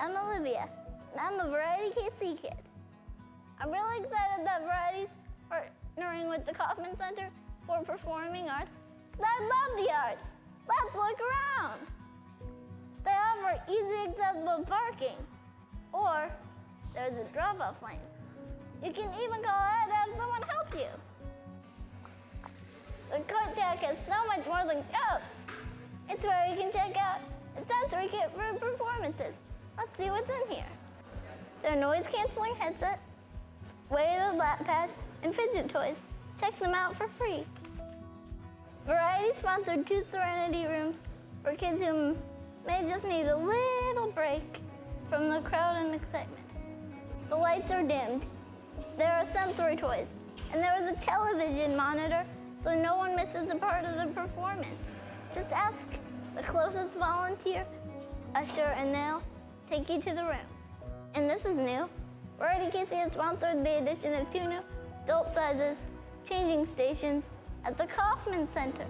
I'm Olivia, and I'm a Variety KC kid. I'm really excited that Variety's partnering with the Kaufman Center for Performing Arts, because I love the arts. Let's look around. They offer easy accessible parking, or there's a drop-off lane. You can even call ahead to have someone help you. The coat deck has so much more than coats. It's where you can check out a sensory kit for performances. Let's see what's in here. There are noise-canceling headsets, weighted lap pad, and fidget toys. Check them out for free. Variety sponsored 2 Serenity rooms for kids who may just need a little break from the crowd and excitement. The lights are dimmed. There are sensory toys, and there is a television monitor so no one misses a part of the performance. Just ask the closest volunteer, usher, and they'll take you to the room. And this is new. Variety KC has sponsored the addition of 2 new adult sizes changing stations at the Kaufman Center.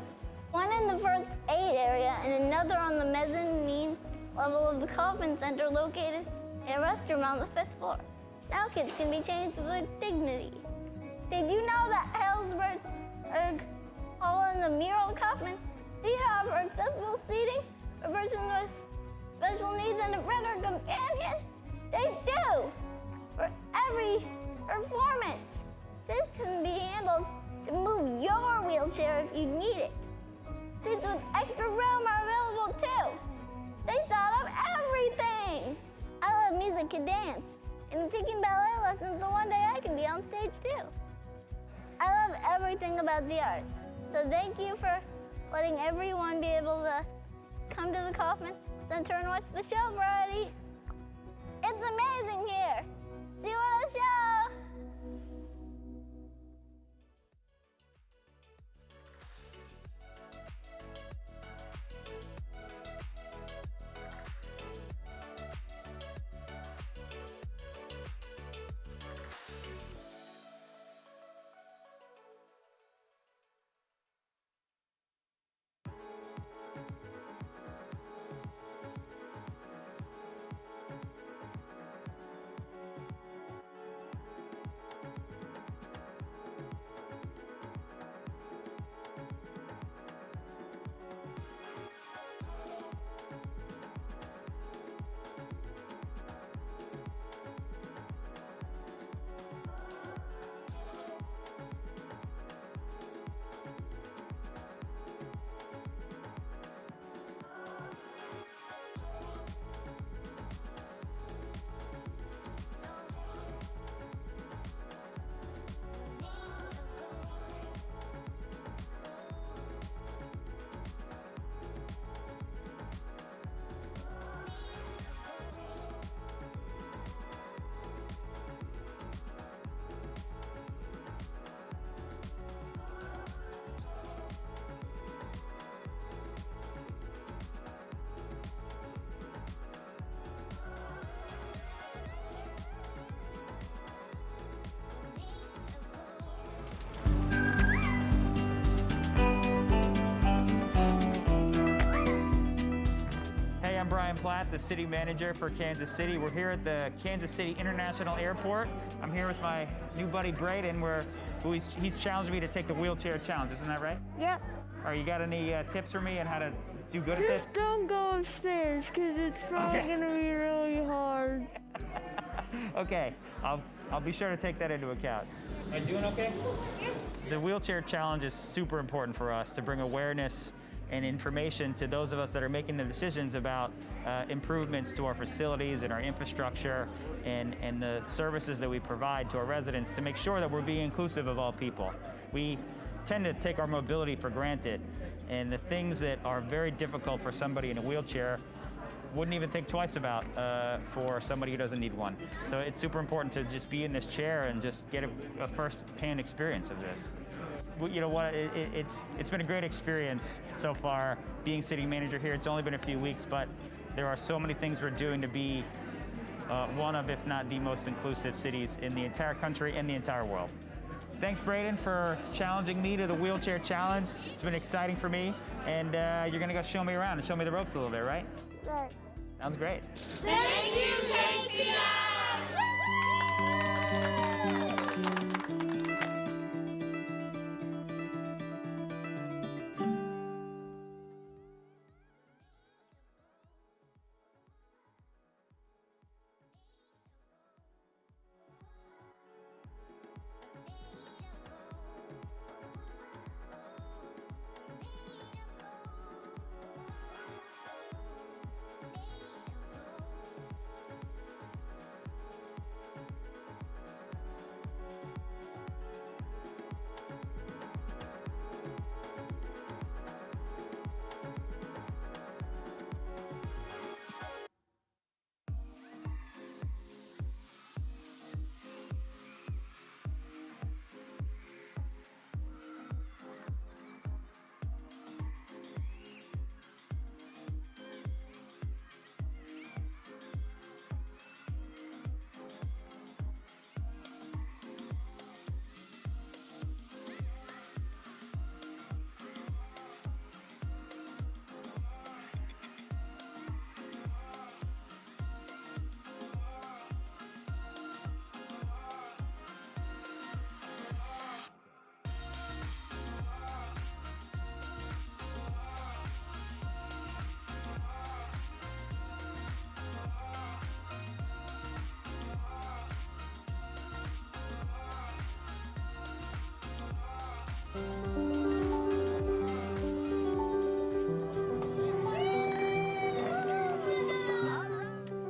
One in the first aid area and another on the mezzanine level of the Kaufman Center located in a restroom on the 5th floor. Now kids can be changed with dignity. Did you know that Hillsburg Hall and the Mural Kaufman do offer accessible seating for persons with special needs and a friend or companion? They do! For every performance, seats can be handled to move your wheelchair if you need it. Seats with extra room are available too. They thought of everything. I love music and dance, and I'm taking ballet lessons so one day I can be on stage too. I love everything about the arts, so thank you for letting everyone be able to come to the Kaufman Center and watch the show, Variety. It's amazing here. See you at the show. Platt, the city manager for Kansas City. We're here at the Kansas City International Airport. I'm here with my new buddy Braden, he's challenged me to take the wheelchair challenge. Isn't that right? Yep. All right, you got any tips for me on how to do good at this? Just don't go upstairs, because it's probably going to be really hard. Okay, I'll be sure to take that into account. Am I doing okay? Yep. The wheelchair challenge is super important for us to bring awareness and information to those of us that are making the decisions about improvements to our facilities and our infrastructure and the services that we provide to our residents to make sure that we're being inclusive of all people. We tend to take our mobility for granted, and the things that are very difficult for somebody in a wheelchair wouldn't even think twice about for somebody who doesn't need one. So it's super important to just be in this chair and just get a first-hand experience of this. You know what, it's been a great experience so far being city manager here. It's only been a few weeks, but there are so many things we're doing to be one of, if not the most inclusive cities in the entire country and the entire world. Thanks, Braden, for challenging me to the wheelchair challenge. It's been exciting for me, and you're gonna go show me around and show me the ropes a little bit, right? Right. Sounds great. Thank you, KCI!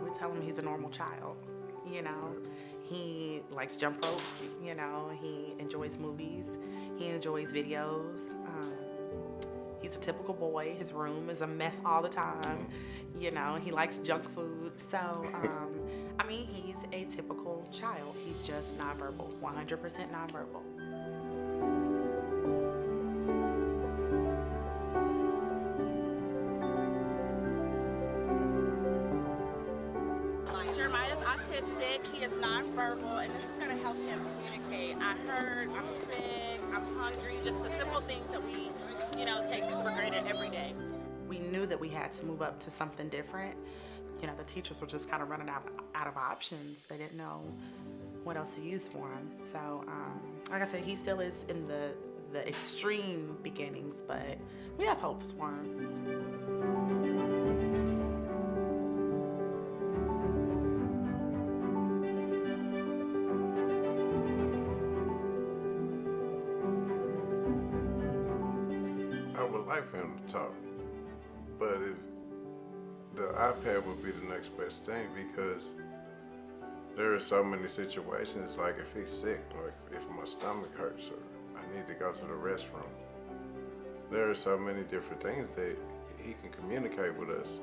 We tell him he's a normal child, you know. He likes jump ropes, you know. He enjoys movies. He enjoys videos. He's a typical boy. His room is a mess all the time. You know, he likes junk food. So, I mean, he's a typical child. He's just nonverbal, 100% nonverbal. Jeremiah's autistic, he is nonverbal, and this is going to help him communicate. I heard, I'm sick, I'm hungry, just the simple things that we, you know, take for granted every day. We knew that we had to move up to something different. You know, the teachers were just kind of running out of options. They didn't know what else to use for him. So, like I said, he still is in the extreme beginnings, but we have hopes for him. I would like for him to talk, but the iPad would be the next best thing, because there are so many situations, like if he's sick, like if my stomach hurts or I need to go to the restroom. There are so many different things that he can communicate with us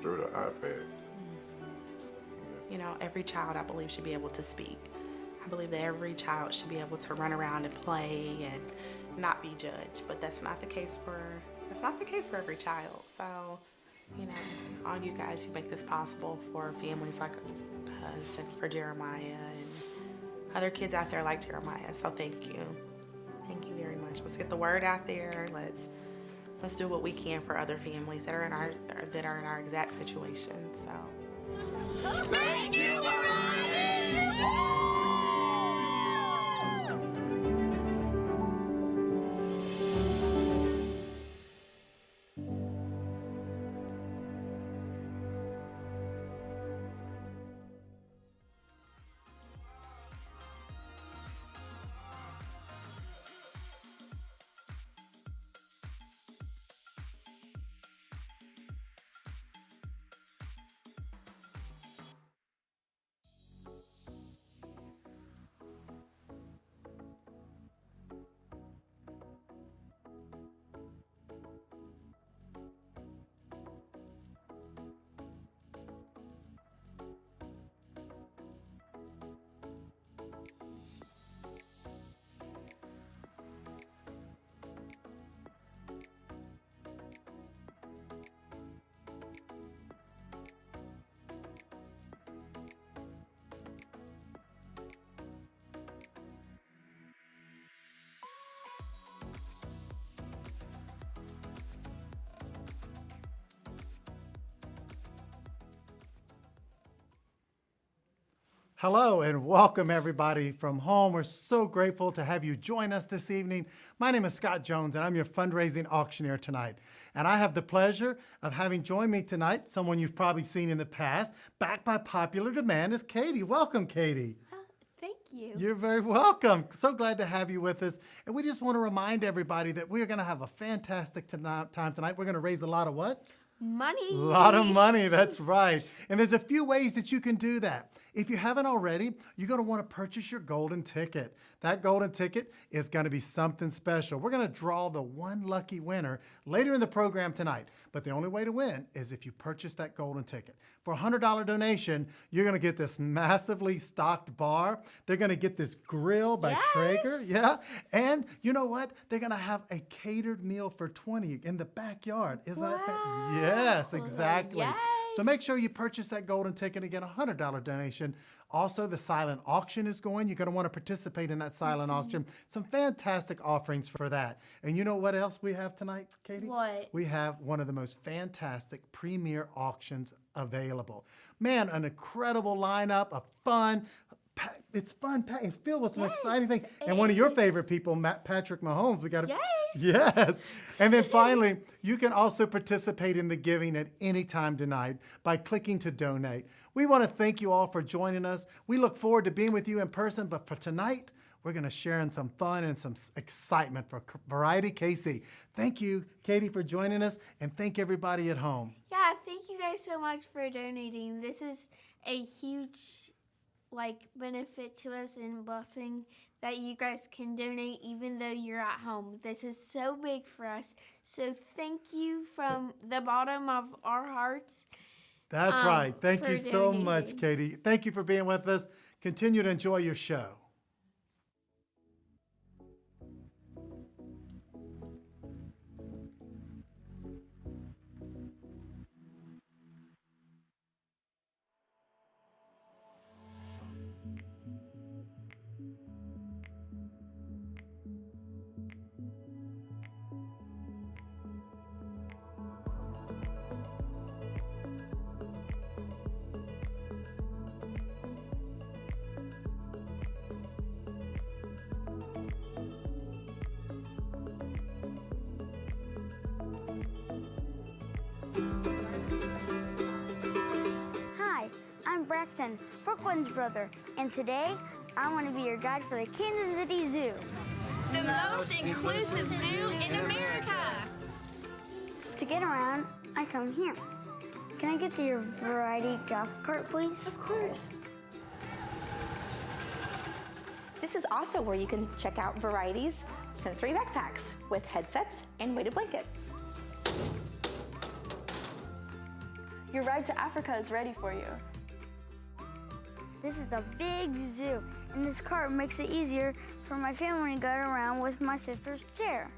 through the iPad. You know, every child, I believe, should be able to speak. I believe that every child should be able to run around and play and not be judged, but that's not the case for every child. So, you know, all you guys who make this possible for families like us and for Jeremiah and other kids out there like Jeremiah. So thank you. Thank you very much. Let's get the word out there. Let's do what we can for other families that are in our exact situation. So Thank you, Hello and welcome everybody from home. We're so grateful to have you join us this evening. My name is Scott Jones and I'm your fundraising auctioneer tonight. And I have the pleasure of having joined me tonight, someone you've probably seen in the past, back by popular demand, is Katie. Welcome, Katie. Thank you. You're very welcome. So glad to have you with us. And we just want to remind everybody that we're going to have a fantastic time tonight. We're going to raise a lot of what? Money. A lot of money, that's right. And there's a few ways that you can do that. If you haven't already, you're going to want to purchase your golden ticket. That golden ticket is going to be something special. We're going to draw the one lucky winner later in the program tonight. But the only way to win is if you purchase that golden ticket. For a $100 donation, you're going to get this massively stocked bar. They're going to get this grill by Traeger. Yeah. And you know what? They're going to have a catered meal for 20 in the backyard. Is that? Yes, exactly. Yes. So make sure you purchase that golden ticket and get a $100 donation. Also, the silent auction is going. You're going to want to participate in that silent auction. Some fantastic offerings for that. And you know what else we have tonight, Katie? What? We have one of the most fantastic premier auctions available. Man, an incredible lineup of fun. It's fun. It's filled with some exciting things. And one of your favorite people, Patrick Mahomes. We got Yes. And then finally, you can also participate in the giving at any time tonight by clicking to donate. We want to thank you all for joining us. We look forward to being with you in person, but for tonight, we're going to share in some fun and some excitement for Variety KC. Thank you, Katie, for joining us, and thank everybody at home. Yeah, thank you guys so much for donating. This is a huge benefit to us and blessing that you guys can donate even though you're at home. This is so big for us. So thank you from the bottom of our hearts. That's right. Thank you so donating. much, Katie. Thank you for being with us. Continue to enjoy your show. Hi, I'm Braxton, Brooklyn's brother, and today I want to be your guide for the Kansas City Zoo. The most inclusive zoo in America. To get around, I come here. Can I get to your Variety golf cart, please? Of course. This is also where you can check out Variety's sensory backpacks with headsets and weighted blankets. Your ride to Africa is ready for you. This is a big zoo, and this cart makes it easier for my family to get around with my sister's chair.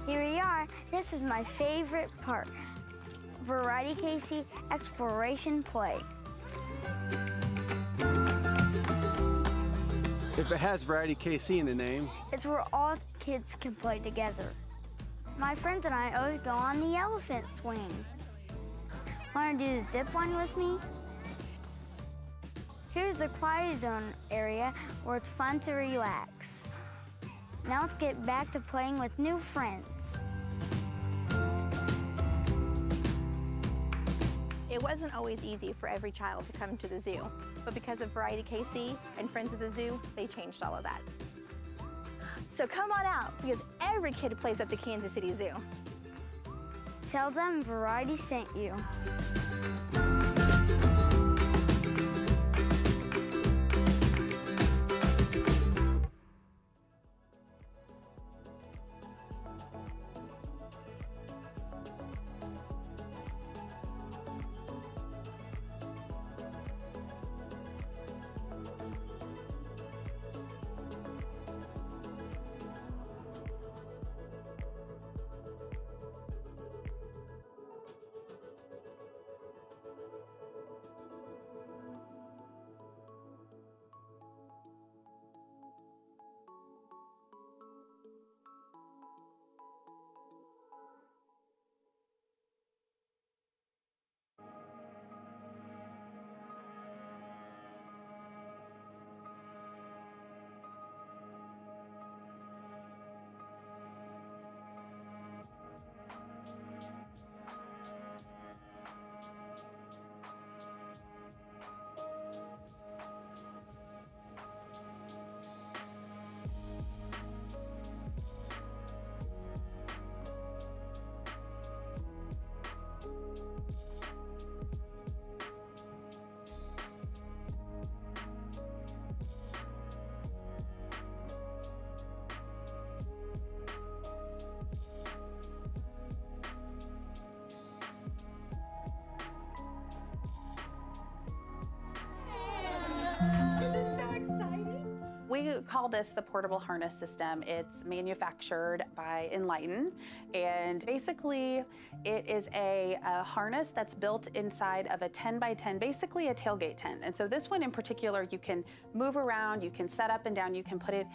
Here we are. This is my favorite part. Variety KC Exploration Play. If it has Variety KC in the name, It's where all kids can play together. My friends and I always go on the elephant swing. Want to do the zip line with me? Here's the quiet zone area where it's fun to relax. Now let's get back to playing with new friends. It wasn't always easy for every child to come to the zoo, but because of Variety KC and Friends of the Zoo, they changed all of that. So come on out, because every kid plays at the Kansas City Zoo. Tell them Variety sent you. call this the portable harness system. It's manufactured by Enlighten, and basically it is a harness that's built inside of a 10 by 10, basically a tailgate tent. And so this one in particular, you can move around, you can set up and down, you can put it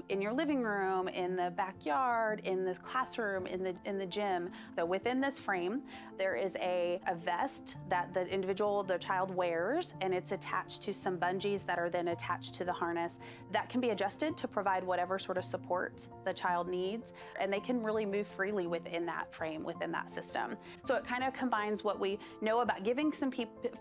in your living room, in the backyard, in the classroom, in the gym. So within this frame, there is a vest that the child wears, and it's attached to some bungees that are then attached to the harness that can be adjusted to provide whatever sort of support the child needs, and they can really move freely within that frame, within that system. So it kind of combines what we know about giving some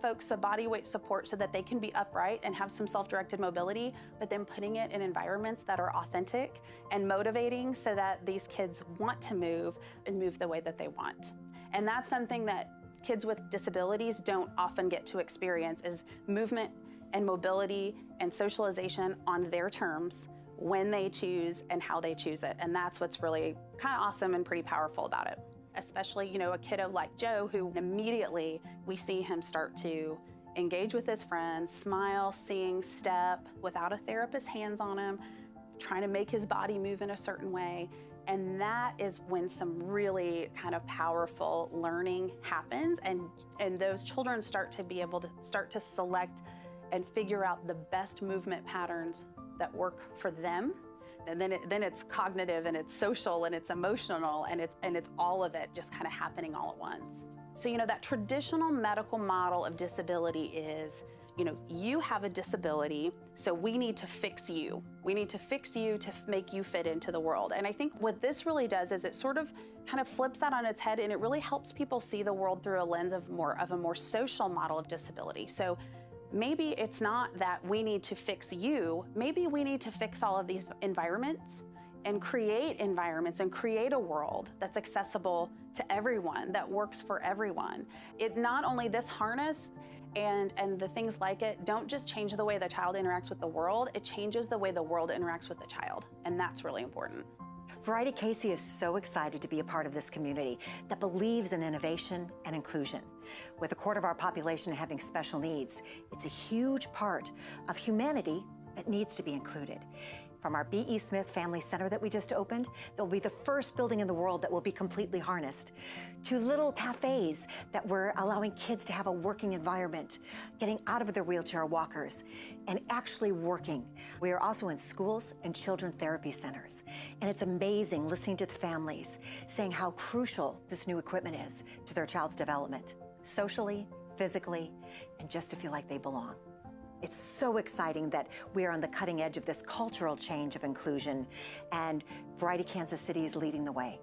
folks a body weight support so that they can be upright and have some self-directed mobility, but then putting it in environments that are authentic and motivating so that these kids want to move and move the way that they want. And that's something that kids with disabilities don't often get to experience, is movement and mobility and socialization on their terms, when they choose and how they choose it. And that's what's really kind of awesome and pretty powerful about it. Especially, you know, a kiddo like Joe, who immediately we see him start to engage with his friends, smile, sing, step, without a therapist's hands on him, trying to make his body move in a certain way. And that is when some really kind of powerful learning happens, and those children start to be able to select and figure out the best movement patterns that work for them. And then it's cognitive, and it's social, and it's emotional, and it's all of it just kind of happening all at once. So, you know, that traditional medical model of disability is, you know, you have a disability, so we need to fix you. We need to fix you to make you fit into the world. And I think what this really does is it sort of kind of flips that on its head, and it really helps people see the world through a lens of a more social model of disability. So maybe it's not that we need to fix you, maybe we need to fix all of these environments and create environments and create a world that's accessible to everyone, that works for everyone. It not only this harness and the things like it don't just change the way the child interacts with the world, it changes the way the world interacts with the child. And that's really important. Variety Casey is so excited to be a part of this community that believes in innovation and inclusion. With a quarter of our population having special needs, it's a huge part of humanity that needs to be included. From our B.E. Smith Family Center that we just opened, they'll be the first building in the world that will be completely harnessed, to little cafes that we're allowing kids to have a working environment, getting out of their wheelchair walkers, and actually working. We are also in schools and children therapy centers. And it's amazing listening to the families saying how crucial this new equipment is to their child's development, socially, physically, and just to feel like they belong. It's so exciting that we are on the cutting edge of this cultural change of inclusion, and Variety Kansas City is leading the way.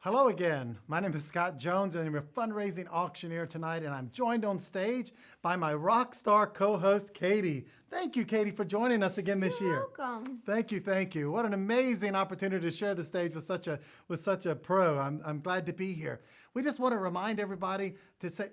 Hello again. My name is Scott Jones, and I'm a fundraising auctioneer tonight, and I'm joined on stage by my rock star co-host, Katie. Thank you, Katie, for joining us again this year. You're welcome. Thank you, thank you. What an amazing opportunity to share the stage with such a pro. I'm glad to be here. We just want to remind everybody to say,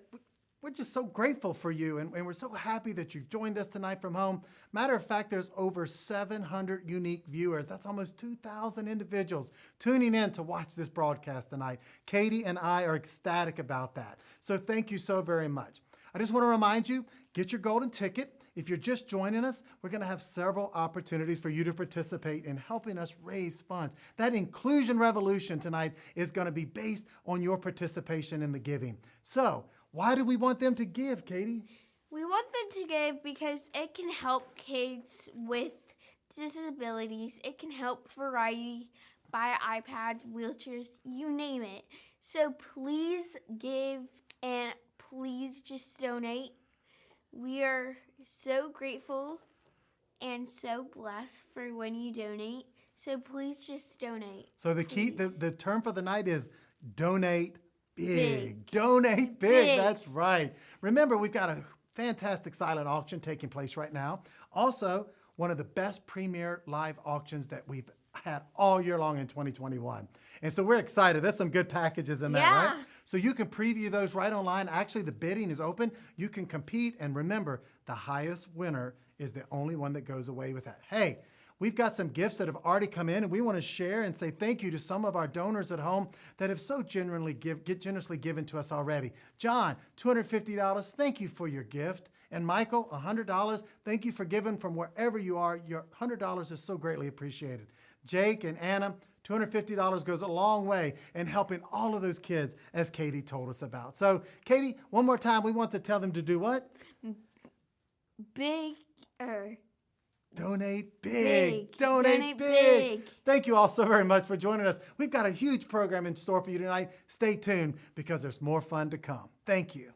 we're just so grateful for you, and we're so happy that you've joined us tonight from home. Matter of fact, there's over 700 unique viewers. That's almost 2,000 individuals tuning in to watch this broadcast tonight. Katie and I are ecstatic about that. So thank you so very much. I just want to remind you, get your golden ticket. If you're just joining us, we're going to have several opportunities for you to participate in helping us raise funds. That inclusion revolution tonight is going to be based on your participation in the giving. So, why do we want them to give, Katie? We want them to give because it can help kids with disabilities. It can help Variety buy iPads, wheelchairs, you name it. So please give and please just donate. We are so grateful and so blessed for when you donate. So please just donate. So the key, please. the term for the night is donate big. Big. Donate big. Big. That's right. Remember, we've got a fantastic silent auction taking place right now. Also, one of the best premier live auctions that we've had all year long in 2021. And so we're excited. There's some good packages in that, Yeah. right? So you can preview those right online. Actually, the bidding is open. You can compete. And remember, the highest winner is the only one that goes away with that. Hey, we've got some gifts that have already come in, and we want to share and say thank you to some of our donors at home that have so generously given to us already. John, $250. Thank you for your gift. And Michael, $100. Thank you for giving from wherever you are. Your $100 is so greatly appreciated. Jake and Anna, $250 goes a long way in helping all of those kids, as Katie told us about. So, Katie, one more time, we want to tell them to do what? Bigger. Donate big. Big. Donate Donate big. big. Thank you all so very much for joining us. We've got a huge program in store for you tonight. Stay tuned because there's more fun to come. Thank you.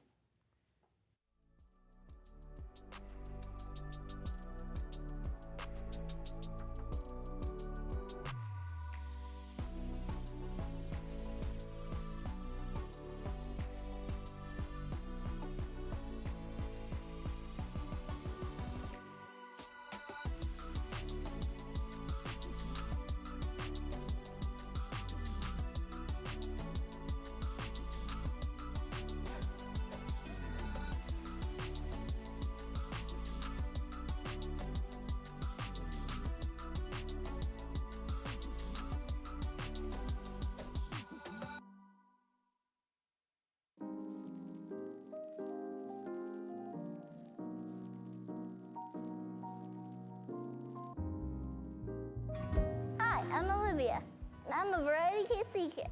Hi, I'm Olivia, and I'm a Variety KC kid.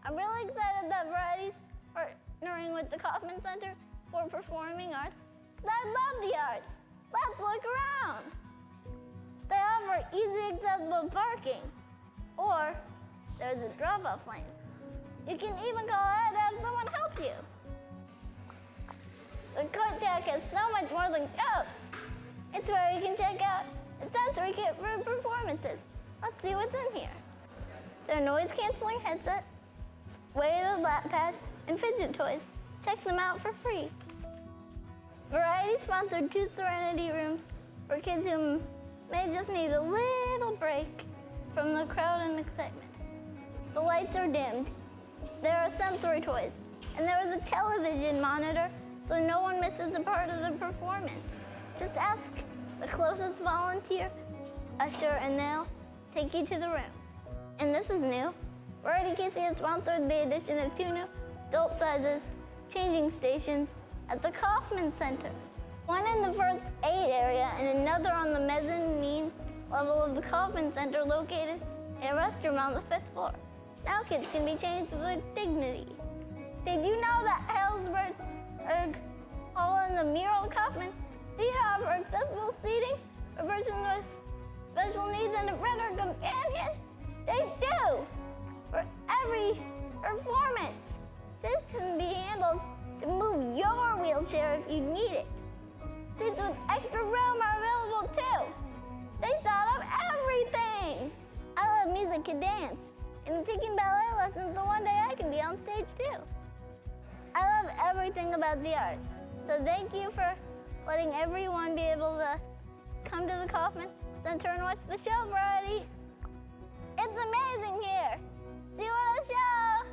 I'm really excited that Variety's partnering with the Kaufman Center for Performing Arts, because I love the arts. Let's look around. They offer easy accessible parking, or there's a drop-off lane. You can even call ahead to have someone help you. The Coat Shack has so much more than coats. It's where you can check out a sensory kit for performances. Let's see what's in here. There are noise-canceling headset, weighted lap pad, and fidget toys. Check them out for free. Variety sponsored 2 Serenity rooms for kids who may just need a little break from the crowd and excitement. The lights are dimmed. There are sensory toys, and there is a television monitor so no one misses a part of the performance. Just ask the closest volunteer, usher, and they'll take you to the room. And this is new. Variety KC has sponsored the addition of 2 new adult sizes changing stations at the Kaufman Center. One in the first 8 area and another on the mezzanine level of the Kaufman Center located in a restroom on the 5th floor. Now kids can be changed with dignity. Did you know that Hellsberg Hall and the Mural Kaufman do have accessible seating for persons with special needs and a friend or companion? They do! For every performance. Seats can be handled to move your wheelchair if you need it. Seats with extra room are available too. They thought of everything. I love music and dance, and I'm taking ballet lessons so one day I can be on stage too. I love everything about the arts, so thank you for letting everyone be able to come to the Kaufman Center and watch the show, Variety. It's amazing here. See you at the show.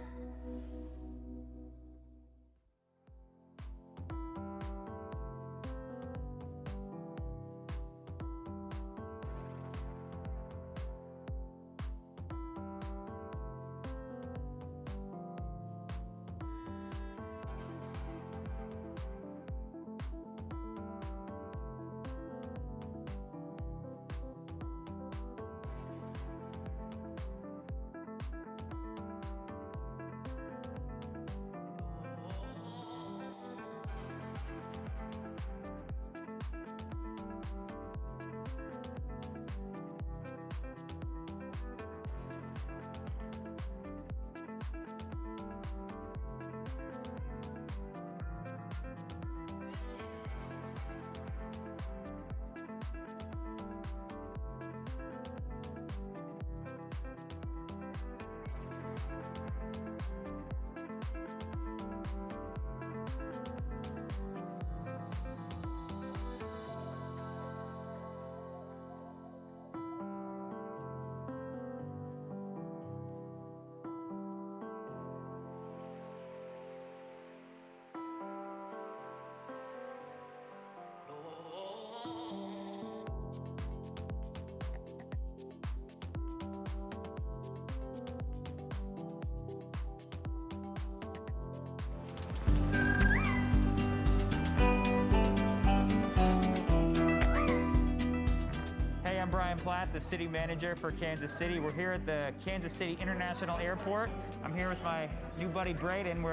Brian Platt, the city manager for Kansas City. We're here at the Kansas City International Airport. I'm here with my new buddy Braden,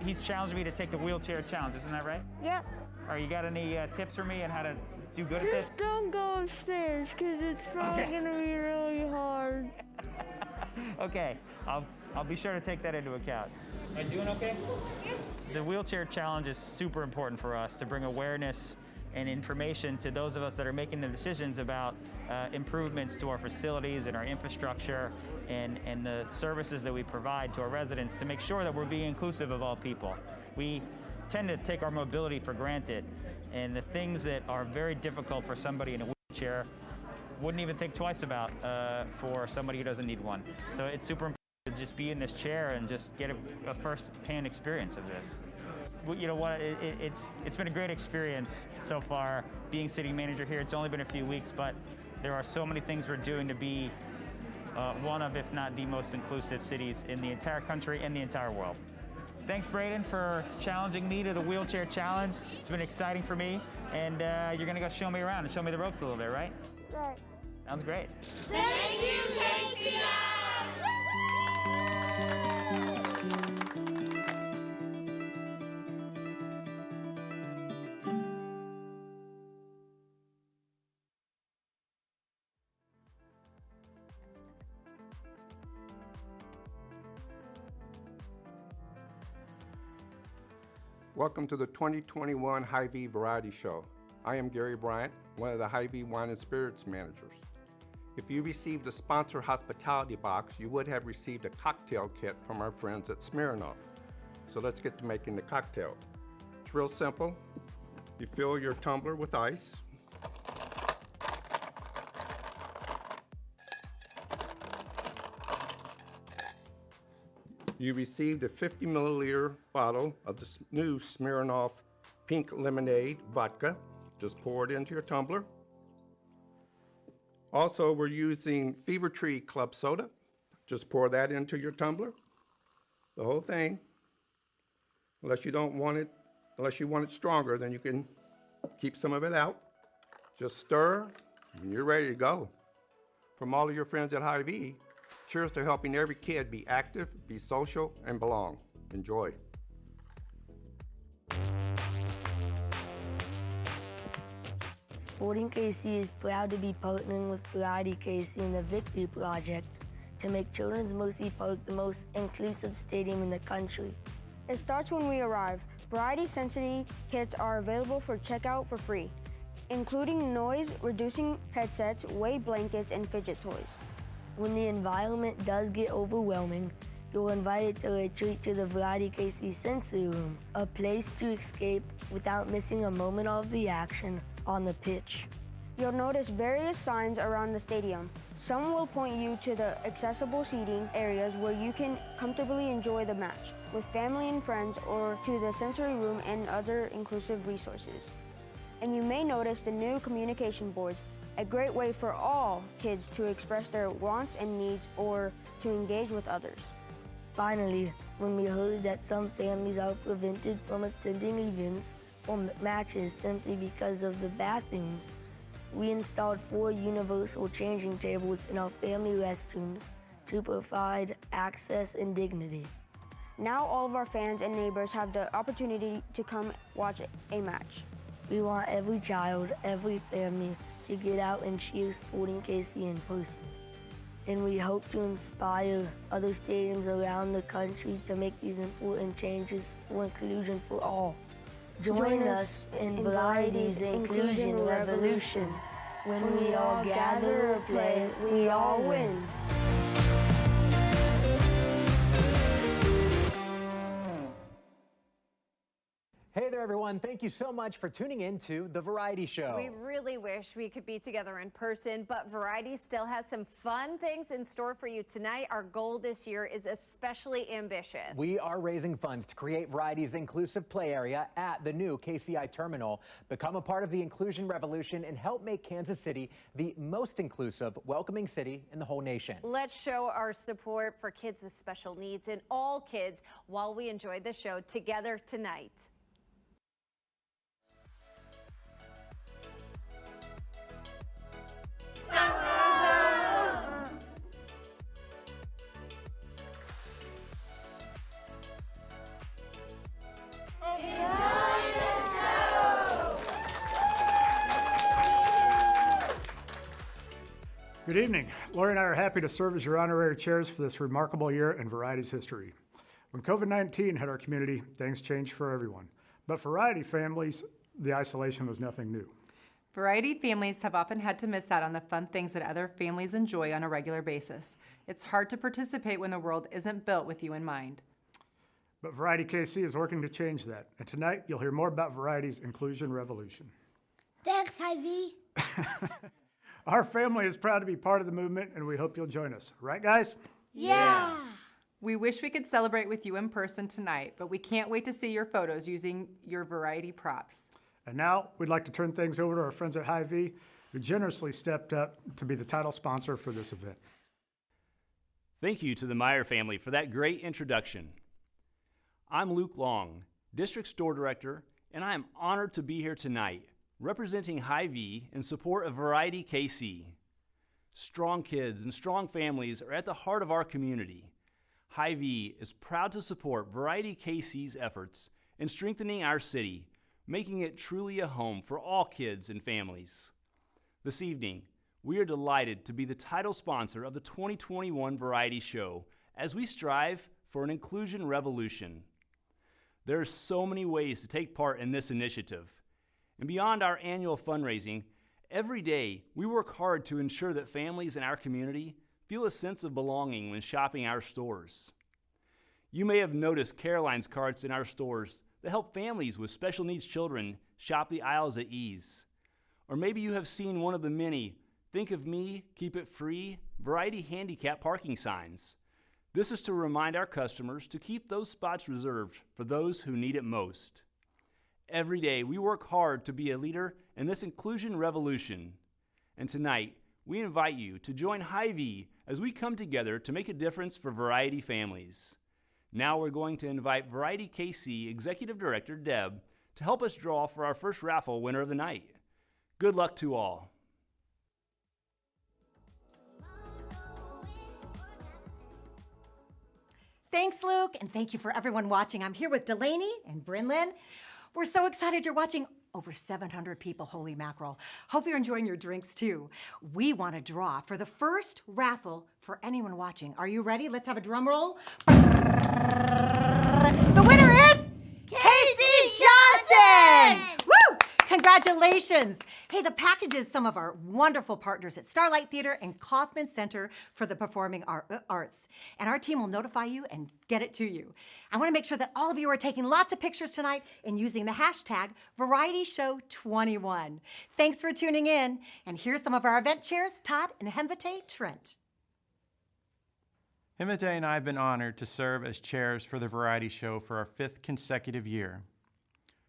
he's challenged me to take the wheelchair challenge. Isn't that right? Yep. All right, you got any tips for me on how to do good at this? Just don't go upstairs, because it's probably gonna be really hard. Okay, I'll be sure to take that into account. Am I doing okay? The wheelchair challenge is super important for us to bring awareness and information to those of us that are making the decisions about improvements to our facilities and our infrastructure and the services that we provide to our residents to make sure that we're being inclusive of all people. We tend to take our mobility for granted, and the things that are very difficult for somebody in a wheelchair wouldn't even think twice about for somebody who doesn't need one. So it's super important to just be in this chair and just get a first-hand experience of this. You know what, it's been a great experience so far being city manager here. It's only been a few weeks, but there are so many things we're doing to be one of, if not the most inclusive cities in the entire country and the entire world. Thanks, Braden, for challenging me to the wheelchair challenge. It's been exciting for me, and you're gonna go show me around and show me the ropes a little bit, right? Right. Sounds great. Thank you, KCI! Welcome to the 2021 Hy-Vee Variety Show. I am Gary Bryant, one of the Hy-Vee Wine and Spirits managers. If you received a sponsor hospitality box, you would have received a cocktail kit from our friends at Smirnoff. So let's get to making the cocktail. It's real simple. You fill your tumbler with ice. You received a 50 milliliter bottle of the new Smirnoff Pink Lemonade vodka. Just pour it into your tumbler. Also, we're using Fever Tree Club Soda. Just pour that into your tumbler. The whole thing. Unless you want it stronger, then you can keep some of it out. Just stir, and you're ready to go. From all of your friends at Hy-Vee, cheers to helping every kid be active, be social, and belong. Enjoy. Sporting KC is proud to be partnering with Variety KC and the Victory Project to make Children's Mercy Park the most inclusive stadium in the country. It starts when we arrive. Variety-sensitive kits are available for checkout for free, including noise-reducing headsets, weight blankets, and fidget toys. When the environment does get overwhelming, you're invited to retreat to the Variety KC Sensory Room, a place to escape without missing a moment of the action on the pitch. You'll notice various signs around the stadium. Some will point you to the accessible seating areas where you can comfortably enjoy the match with family and friends, or to the sensory room and other inclusive resources. And you may notice the new communication boards, a great way for all kids to express their wants and needs or to engage with others. Finally, when we heard that some families are prevented from attending events or matches simply because of the bathrooms, we installed 4 universal changing tables in our family restrooms to provide access and dignity. Now all of our fans and neighbors have the opportunity to come watch a match. We want every child, every family to get out and cheer Sporting KC in person. And we hope to inspire other stadiums around the country to make these important changes for inclusion for all. Join us in Variety's Inclusion Revolution. When we all gather or play, we all win. Hey there, everyone. Thank you so much for tuning in to The Variety Show. We really wish we could be together in person, but Variety still has some fun things in store for you tonight. Our goal this year is especially ambitious. We are raising funds to create Variety's inclusive play area at the new KCI terminal. Become a part of the inclusion revolution and help make Kansas City the most inclusive, welcoming city in the whole nation. Let's show our support for kids with special needs and all kids while we enjoy the show together tonight. Good evening. Lori and I are happy to serve as your honorary chairs for this remarkable year in Variety's history. When COVID-19 hit our community, things changed for everyone. But for Variety families, the isolation was nothing new. Variety families have often had to miss out on the fun things that other families enjoy on a regular basis. It's hard to participate when the world isn't built with you in mind. But Variety KC is working to change that. And tonight, you'll hear more about Variety's inclusion revolution. Thanks, Hy-Vee. Our family is proud to be part of the movement, and we hope you'll join us. Right, guys? Yeah. We wish we could celebrate with you in person tonight, but we can't wait to see your photos using your Variety props. And now, we'd like to turn things over to our friends at Hy-Vee, who generously stepped up to be the title sponsor for this event. Thank you to the Meyer family for that great introduction. I'm Luke Long, District Store Director, and I am honored to be here tonight, representing Hy-Vee in support of Variety KC. Strong kids and strong families are at the heart of our community. Hy-Vee is proud to support Variety KC's efforts in strengthening our city, making it truly a home for all kids and families. This evening, we are delighted to be the title sponsor of the 2021 Variety Show as we strive for an inclusion revolution. There are so many ways to take part in this initiative. And beyond our annual fundraising, every day we work hard to ensure that families in our community feel a sense of belonging when shopping our stores. You may have noticed Caroline's carts in our stores that help families with special needs children shop the aisles at ease. Or maybe you have seen one of the many "Think of Me, Keep It Free" Variety handicap parking signs. This is to remind our customers to keep those spots reserved for those who need it most. Every day, we work hard to be a leader in this inclusion revolution. And tonight, we invite you to join Hy-Vee as we come together to make a difference for Variety families. Now we're going to invite Variety KC Executive Director Deb to help us draw for our first raffle winner of the night. Good luck to all. Thanks, Luke, and thank you for everyone watching. I'm here with Delaney and Brinlyn. We're so excited you're watching. Over 700 people, holy mackerel. Hope you're enjoying your drinks too. We want to draw for the first raffle for anyone watching. Are you ready? Let's have a drum roll. The winner is Casey Johnson! Woo! Congratulations. Hey, the package is some of our wonderful partners at Starlight Theater and Kaufman Center for the Performing Arts. And our team will notify you and get it to you. I want to make sure that all of you are taking lots of pictures tonight and using the hashtag VarietyShow21. Thanks for tuning in. And here's some of our event chairs, Todd and Hemvete Trent. Hemvete and I have been honored to serve as chairs for the Variety Show for our 5th consecutive year.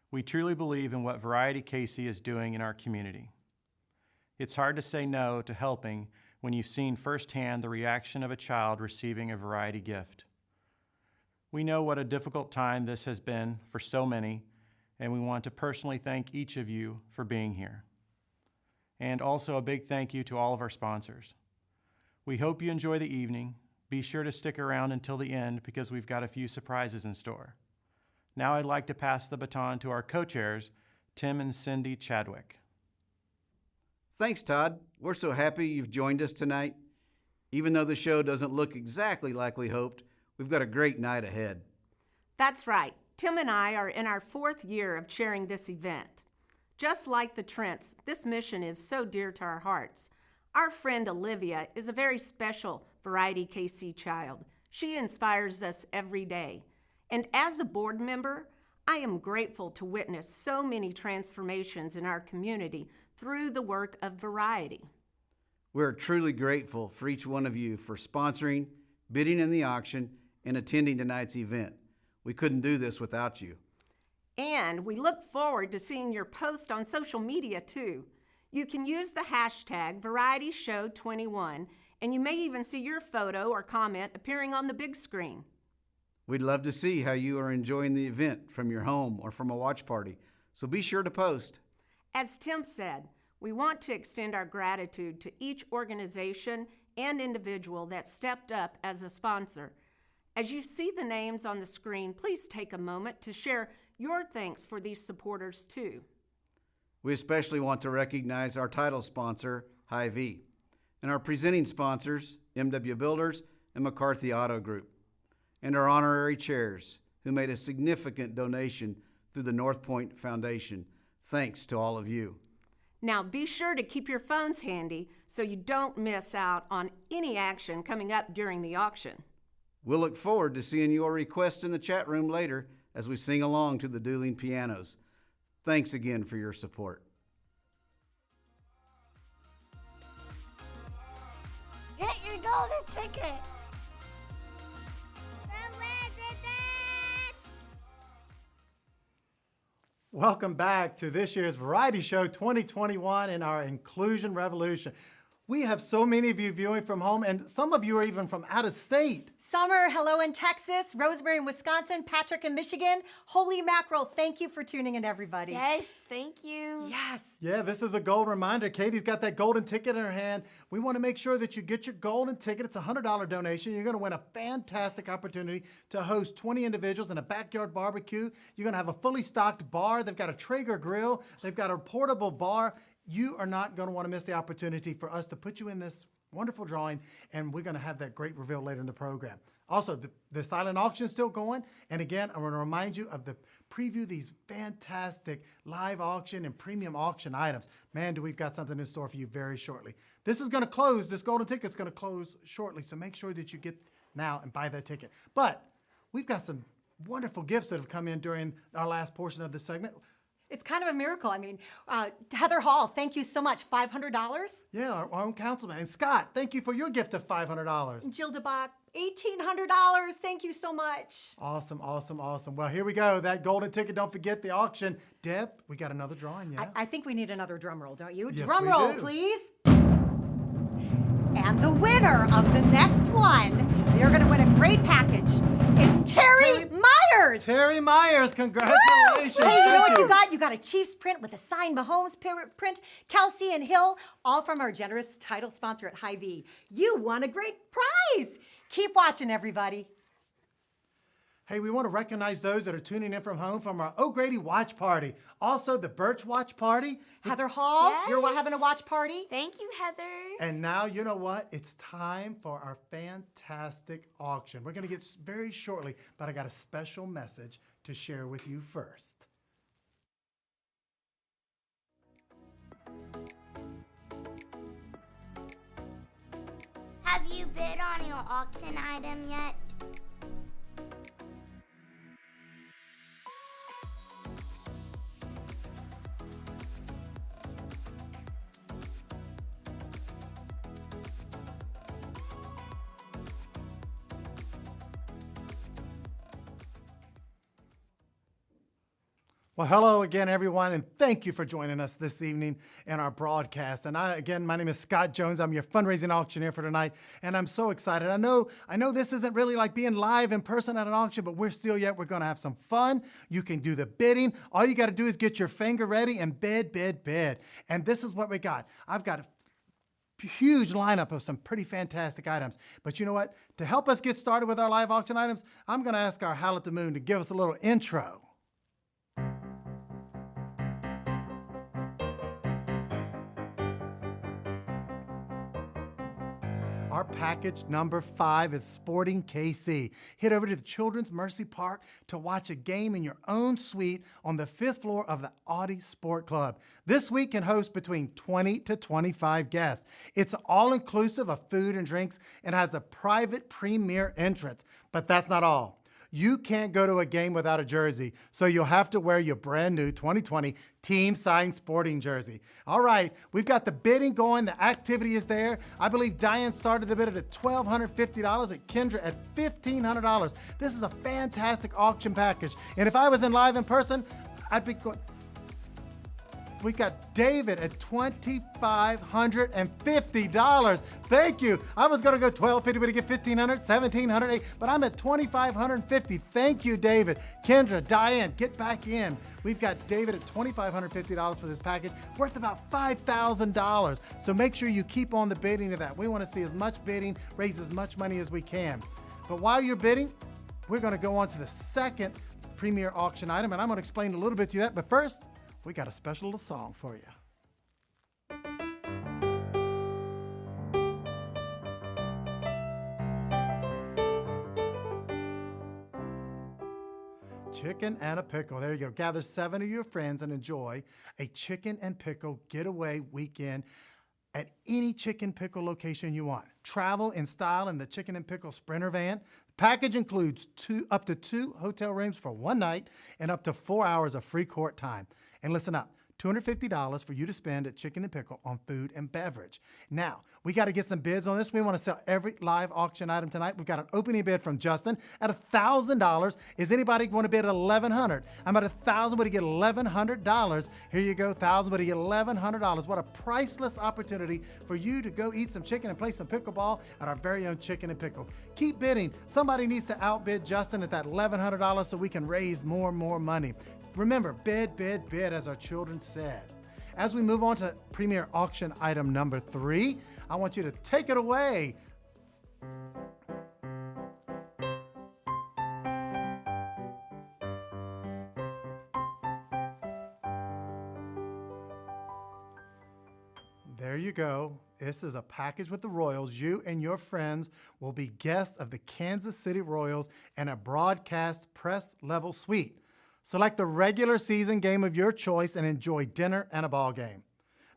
We truly believe in what Variety KC is doing in our community. It's hard to say no to helping when you've seen firsthand the reaction of a child receiving a Variety gift. We know what a difficult time this has been for so many, and we want to personally thank each of you for being here. And also a big thank you to all of our sponsors. We hope you enjoy the evening. Be sure to stick around until the end because we've got a few surprises in store. Now I'd like to pass the baton to our co-chairs, Tim and Cindy Chadwick. Thanks, Todd. We're so happy you've joined us tonight. Even though the show doesn't look exactly like we hoped, we've got a great night ahead. That's right. Tim and I are in our 4th year of chairing this event. Just like the Trents, this mission is so dear to our hearts. Our friend Olivia is a very special Variety KC child. She inspires us every day. And as a board member, I am grateful to witness so many transformations in our community through the work of Variety. We're truly grateful for each one of you for sponsoring, bidding in the auction, and attending tonight's event. We couldn't do this without you. And we look forward to seeing your post on social media too. You can use the hashtag VarietyShow21, and you may even see your photo or comment appearing on the big screen. We'd love to see how you are enjoying the event from your home or from a watch party, so be sure to post. As Tim said, we want to extend our gratitude to each organization and individual that stepped up as a sponsor. As you see the names on the screen, please take a moment to share your thanks for these supporters too. We especially want to recognize our title sponsor, Hy-Vee. and our presenting sponsors, MW Builders and McCarthy Auto Group, and our honorary chairs who made a significant donation through the North Point Foundation. Thanks to all of you. Now be sure to keep your phones handy so you don't miss out on any action coming up during the auction. We'll look forward to seeing your requests in the chat room later as we sing along to the dueling pianos. Thanks again for your support. Get your golden ticket. Welcome back to this year's Variety Show 2021 in our Inclusion Revolution. We have so many of you viewing from home, and some of you are even from out of state. Summer, hello in Texas. Rosemary in Wisconsin. Patrick in Michigan. Holy mackerel, thank you for tuning in, everybody. Yes, thank you. Yes. Yeah, this is a gold reminder. Katie's got that golden ticket in her hand. We want to make sure that you get your golden ticket. It's a $100 donation. You're going to win a fantastic opportunity to host 20 individuals in a backyard barbecue. You're going to have a fully stocked bar. They've got a Traeger grill. They've got a portable bar. You are not going to want to miss the opportunity for us to put you in this wonderful drawing, and we're going to have that great reveal later in the program. Also, the silent auction is still going, and again, I'm going to remind you of the preview these fantastic live auction and premium auction items. Man, do we've got something in store for you very shortly. This is going to close. This golden ticket is going to close shortly, so make sure that you get now and buy that ticket. But we've got some wonderful gifts that have come in during our last portion of the segment. It's kind of a miracle. I mean, Heather Hall, thank you so much. $500. Yeah, our own councilman. And Scott, thank you for your gift of $500. Jill DeBach, $1,800. Thank you so much. Awesome, awesome, awesome. Well, here we go. That golden ticket, don't forget the auction. Deb, we got another drawing, yeah? I think we need another drum roll, don't you? Yes, Drum we roll, do. please. And the winner of the next one, they're going to win a great package, is Terry Myers. Terry Myers, congratulations. Woo! Hey, you know what you got? You got a Chiefs print with a signed Mahomes print, Kelsey and Hill, all from our generous title sponsor at Hy-Vee. You won a great prize. Keep watching, everybody. Hey, we want to recognize those that are tuning in from home from our O'Grady Watch Party. Also, the Birch Watch Party. Heather Hall, Yes. you're having a watch party? Thank you, Heather. And now, you know what? It's time for our fantastic auction. We're going to get very shortly, but I got a special message to share with you first. Have you bid on your auction item yet? Well, hello again, everyone, and thank you for joining us this evening in our broadcast. And my name is Scott Jones. I'm your fundraising auctioneer for tonight, and I'm so excited. I know this isn't really like being live in person at an auction, but we're going to have some fun. You can do the bidding. All you got to do is get your finger ready and bid. And this is what we got. I've got a huge lineup of some pretty fantastic items. But you know what? To help us get started with our live auction items, I'm going to ask our Howl at the Moon to give us a little intro. Our package number 5 is Sporting KC. Head over to the Children's Mercy Park to watch a game in your own suite on the 5th floor of the Audi Sport Club. This week can host between 20 to 25 guests. It's all-inclusive of food and drinks and has a private premier entrance. But that's not all. You can't go to a game without a jersey, so you'll have to wear your brand new 2020 Team Signed Sporting jersey. All right, we've got the bidding going. The activity is there. I believe Diane started the bid at $1,250 and Kendra at $1,500. This is a fantastic auction package. And if I was in live in person, I'd be going. We got David at $2,550. Thank you. I was going to go $1,250, but to get $1,500, $1,700, but I'm at $2,550. Thank you, David. Kendra, Diane, get back in. We've got David at $2,550 for this package, worth about $5,000. So make sure you keep on the bidding of that. We want to see as much bidding, raise as much money as we can. But while you're bidding, we're going to go on to the second premier auction item, and I'm going to explain a little bit to you that. But first, we got a special little song for you. chicken and a pickle. There you go. Gather 7 of your friends and enjoy a chicken and pickle getaway weekend at any chicken pickle location you want. Travel in style in the chicken and pickle Sprinter van. Package includes up to 2 hotel rooms for 1 night and up to 4 hours of free court time. And listen up. $250 for you to spend at Chicken and Pickle on food and beverage. Now, we got to get some bids on this. We want to sell every live auction item tonight. We've got an opening bid from Justin at $1,000. Is anybody going to bid at $1,100? I'm at $1,000, but you get $1,100. Here you go, $1,000, but you get $1,100. What a priceless opportunity for you to go eat some chicken and play some pickleball at our very own Chicken and Pickle. Keep bidding. Somebody needs to outbid Justin at that $1,100 so we can raise more and more money. Remember, bid, bid, bid, as our children said. As we move on to premier auction item number 3, I want you to take it away. There you go. This is a package with the Royals. You and your friends will be guests of the Kansas City Royals in a broadcast press level suite. Select the regular season game of your choice and enjoy dinner and a ball game.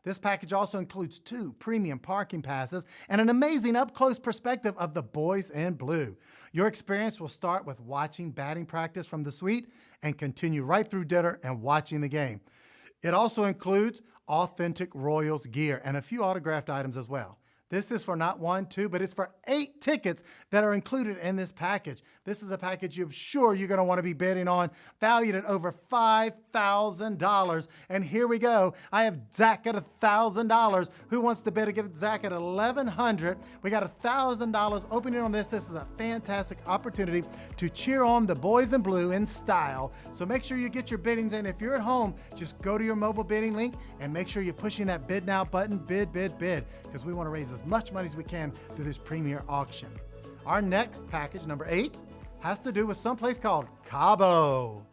This package also includes 2 premium parking passes and an amazing up-close perspective of the boys in blue. Your experience will start with watching batting practice from the suite and continue right through dinner and watching the game. It also includes authentic Royals gear and a few autographed items as well. This is for not 1, 2, but it's for 8 tickets that are included in this package. This is a package I'm sure you're going to want to be bidding on, valued at over $5,000. And here we go. I have Zach at $1,000. Who wants to bid to get Zach at $1,100? We got $1,000 opening on this. This is a fantastic opportunity to cheer on the boys in blue in style. So make sure you get your biddings in. If you're at home, just go to your mobile bidding link and make sure you're pushing that bid now button, bid, bid, bid, because we want to raise as much money as we can through this premier auction. Our next package, number 8, has to do with someplace called Cabo.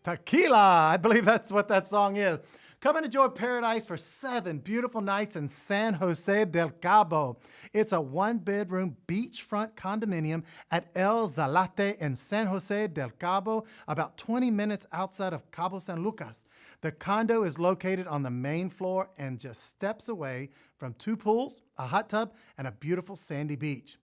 Tequila, I believe that's what that song is. Come and enjoy paradise for 7 beautiful nights in San Jose del Cabo. It's a 1-bedroom beachfront condominium at El Zalate in San Jose del Cabo, about 20 minutes outside of Cabo San Lucas. The condo is located on the main floor and just steps away from 2 pools, a hot tub, and a beautiful sandy beach.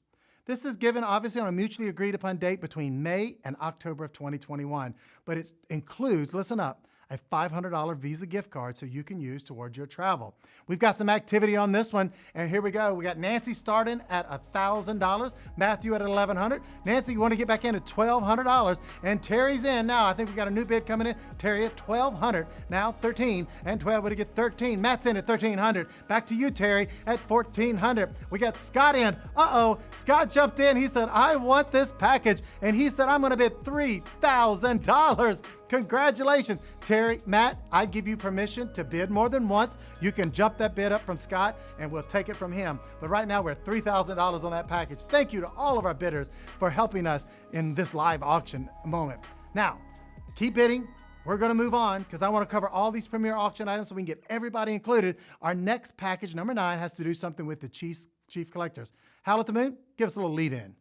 This is given obviously on a mutually agreed upon date between May and October of 2021, but it includes, listen up, a $500 Visa gift card so you can use towards your travel. We've got some activity on this one, and here we go. We got Nancy starting at $1,000, Matthew at $1,100. Nancy, you want to get back in at $1,200, and Terry's in now. I think we got a new bid coming in. Terry at $1,200, now 13, and 12 would get 13. Matt's in at $1,300. Back to you, Terry, at $1,400. We got Scott in. Scott jumped in. He said, I want this package, and he said, I'm going to bid $3,000. Congratulations. Terry, Matt, I give you permission to bid more than once. You can jump that bid up from Scott and we'll take it from him. But right now we're at $3,000 on that package. Thank you to all of our bidders for helping us in this live auction moment. Now, keep bidding. We're going to move on because I want to cover all these premier auction items so we can get everybody included. Our next package, number 9, has to do something with the chief collectors. Howl at the Moon, give us a little lead in.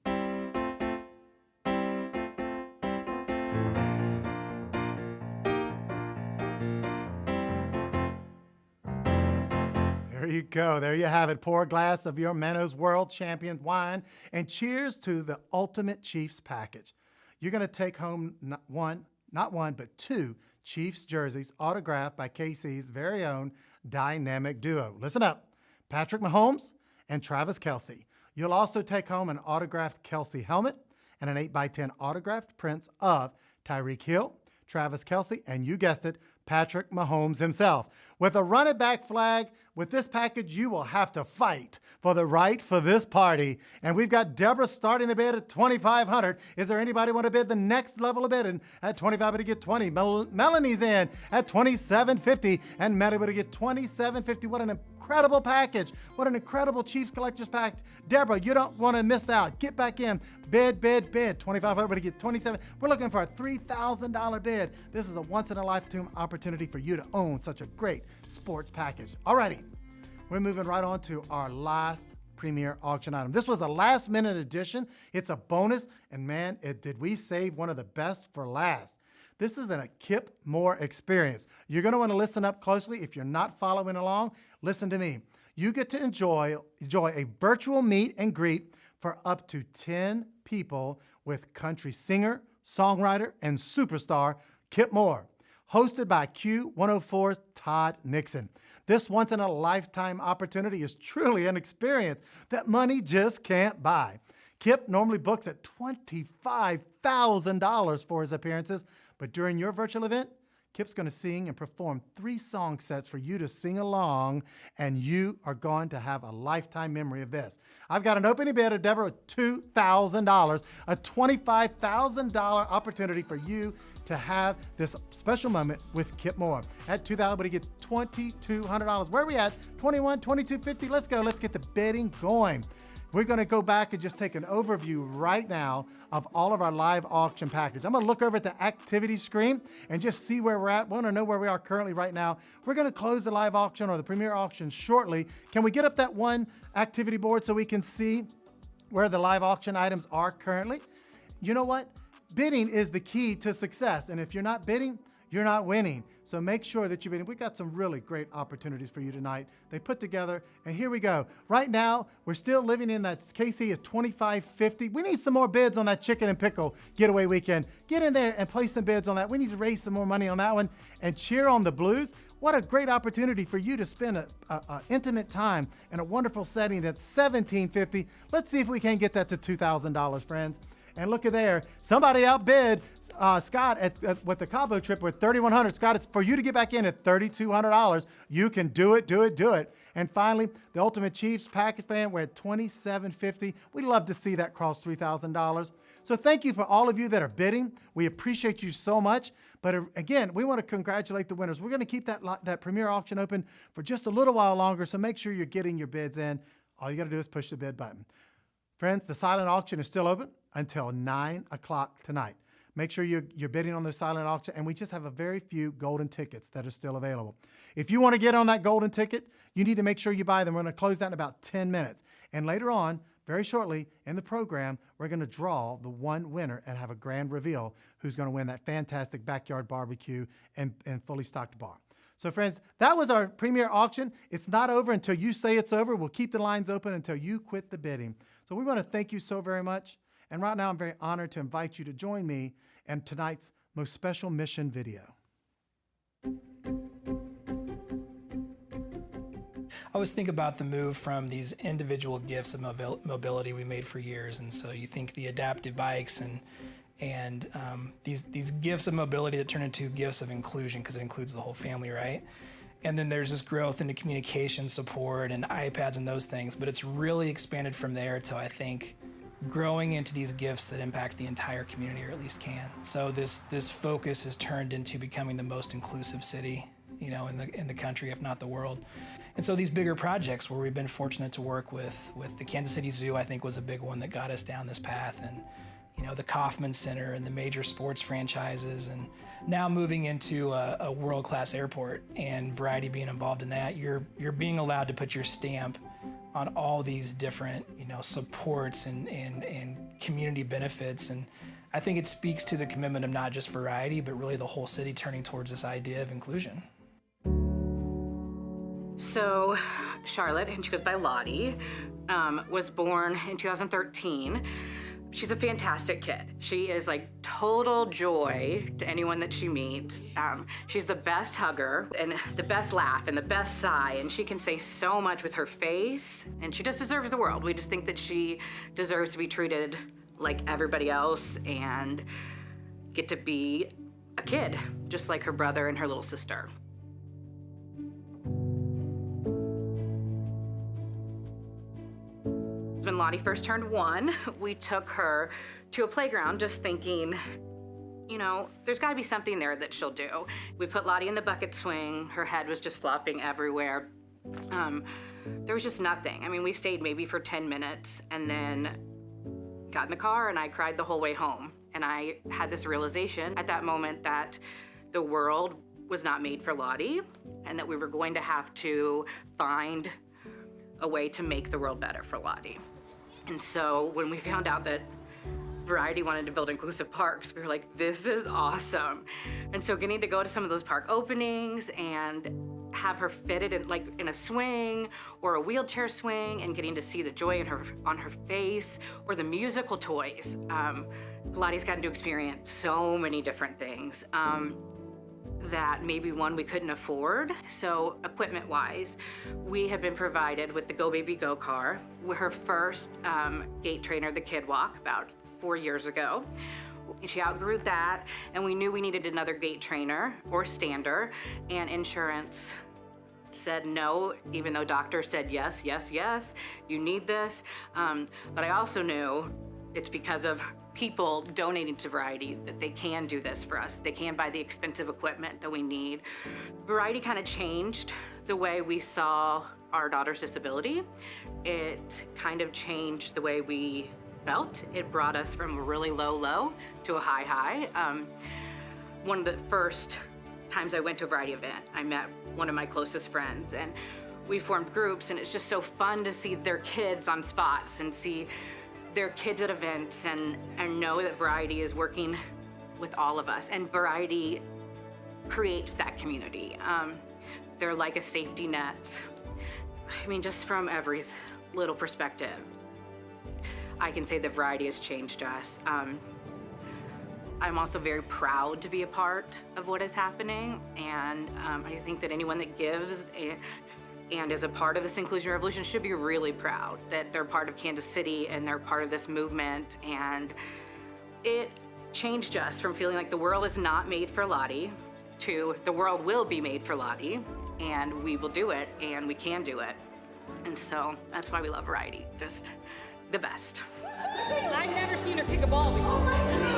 There you go. There you have it. Pour a glass of your Manos World Champion wine and cheers to the ultimate Chiefs package. You're going to take home not one, but 2 Chiefs jerseys autographed by KC's very own dynamic duo. Listen up. Patrick Mahomes and Travis Kelce. You'll also take home an autographed Kelce helmet and an 8x10 autographed prints of Tyreek Hill, Travis Kelce, and you guessed it, Patrick Mahomes himself. With a run it back flag, with this package, you will have to fight for the right for this party. And we've got Deborah starting the bid at $2,500. Is there anybody want to bid the next level of bidding at $2,500 to get $20? Melanie's in at $2,750, and Melanie would get $2,750. What an incredible package. What an incredible Chiefs Collectors pack. Deborah, you don't want to miss out. Get back in. Bid, bid, bid. $2,500 to get $27,000. We're looking for a $3,000 bid. This is a once-in-a-lifetime opportunity for you to own such a great sports package. Alrighty. we're moving right on to our last premier auction item. This was a last-minute addition. It's a bonus, and man, did we save one of the best for last. This is a Kip Moore experience. You're going to want to listen up closely. If you're not following along, listen to me. You get to enjoy a virtual meet and greet for up to 10 people with country singer, songwriter, and superstar Kip Moore, hosted by Q104's Todd Nixon. This once-in-a-lifetime opportunity is truly an experience that money just can't buy. Kip normally books at $25,000 for his appearances, but during your virtual event, Kip's going to sing and perform 3 song sets for you to sing along, and you are going to have a lifetime memory of this. I've got an opening bid of Deborah with $2,000, a $25,000 opportunity for you to have this special moment with Kip Moore. At $2,000, but he gets $2,200. Where are we at? $21, $22.50. Let's go. Let's get the bidding going. We're going to go back and just take an overview right now of all of our live auction package. I'm going to look over at the activity screen and just see where we're at. We want to know where we are currently right now. We're going to close the live auction or the premier auction shortly. Can we get up that one activity board so we can see where the live auction items are currently? You know what? Bidding is the key to success. And if you're not bidding, you're not winning. So make sure that you're bidding. We've got some really great opportunities for you tonight. They put together, and here we go. Right now, we're still living in that KC is $25.50. We need some more bids on that chicken and pickle getaway weekend. Get in there and place some bids on that. We need to raise some more money on that one and cheer on the Blues. What a great opportunity for you to spend an intimate time in a wonderful setting that's $17.50. Let's see if we can get that to $2,000, friends. And look at there, somebody outbid Scott with the Cabo trip with $3,100. Scott, it's for you to get back in at $3,200. You can do it, do it, do it. And finally, the Ultimate Chiefs package fan, we're at $27.50. We'd love to see that cross $3,000. So thank you for all of you that are bidding. We appreciate you so much. But again, we want to congratulate the winners. We're going to keep that premier auction open for just a little while longer, so make sure you're getting your bids in. All you got to do is push the bid button. Friends, the silent auction is still open until 9 o'clock tonight. Make sure you're bidding on the silent auction, and we just have a very few golden tickets that are still available. If you want to get on that golden ticket, you need to make sure you buy them. We're going to close that in about 10 minutes. And later on, very shortly in the program, we're going to draw the one winner and have a grand reveal who's going to win that fantastic backyard barbecue and fully stocked bar. So friends, that was our premier auction. It's not over until you say it's over. We'll keep the lines open until you quit the bidding. So we want to thank you so very much. And right now I'm very honored to invite you to join me in tonight's most special mission video. I always think about the move from these individual gifts of mobility we made for years. And so you think the adaptive bikes and these gifts of mobility that turn into gifts of inclusion because it includes the whole family, right? And then there's this growth into communication support and iPads and those things, but it's really expanded from there to, I think, growing into these gifts that impact the entire community, or at least can. So this focus has turned into becoming the most inclusive city, you know, in the country, if not the world. And so these bigger projects where we've been fortunate to work with the Kansas City Zoo, I think was a big one that got us down this path, and you know, the Kauffman Center and the major sports franchises, and now moving into a world-class airport and Variety being involved in that, you're being allowed to put your stamp on all these different, you know, supports and community benefits. And I think it speaks to the commitment of not just Variety, but really the whole city turning towards this idea of inclusion. So Charlotte, and she goes by Lottie, was born in 2013. She's a fantastic kid. She is like total joy to anyone that she meets. She's the best hugger and the best laugh and the best sigh, and she can say so much with her face, and she just deserves the world. We just think that she deserves to be treated like everybody else and get to be a kid, just like her brother and her little sister. When Lottie first turned 1, we took her to a playground just thinking, you know, there's gotta be something there that she'll do. We put Lottie in the bucket swing. Her head was just flopping everywhere. There was just nothing. I mean, we stayed maybe for 10 minutes and then got in the car and I cried the whole way home. And I had this realization at that moment that the world was not made for Lottie and that we were going to have to find a way to make the world better for Lottie. And so when we found out that Variety wanted to build inclusive parks, we were like, this is awesome. And so getting to go to some of those park openings and have her fitted in a swing or a wheelchair swing, and getting to see the joy on her face, or the musical toys. Lottie's gotten to experience so many different things that maybe one we couldn't afford. So equipment-wise, we have been provided with the Go Baby Go car, with her first gait trainer, the Kid Walk, about 4 years ago. She outgrew that, and we knew we needed another gait trainer or stander, and insurance said no, even though doctors said yes, yes, yes, you need this. But I also knew it's because of people donating to Variety that they can do this for us. They can buy the expensive equipment that we need. Variety kind of changed the way we saw our daughter's disability. It kind of changed the way we felt. It brought us from a really low low to a high high. One of the first times I went to a Variety event, I met one of my closest friends, and we formed groups, and it's just so fun to see their kids on spots and see their kids at events, and know that Variety is working with all of us, and Variety creates that community. They're like a safety net. I mean, just from every little perspective, I can say that Variety has changed us. I'm also very proud to be a part of what is happening, and I think that anyone that gives and is a part of this inclusion revolution should be really proud that they're part of Kansas City and they're part of this movement. And it changed us from feeling like the world is not made for Lottie to the world will be made for Lottie, and we will do it, and we can do it. And so that's why we love Variety, just the best. I've never seen her kick a ball before. Oh my God.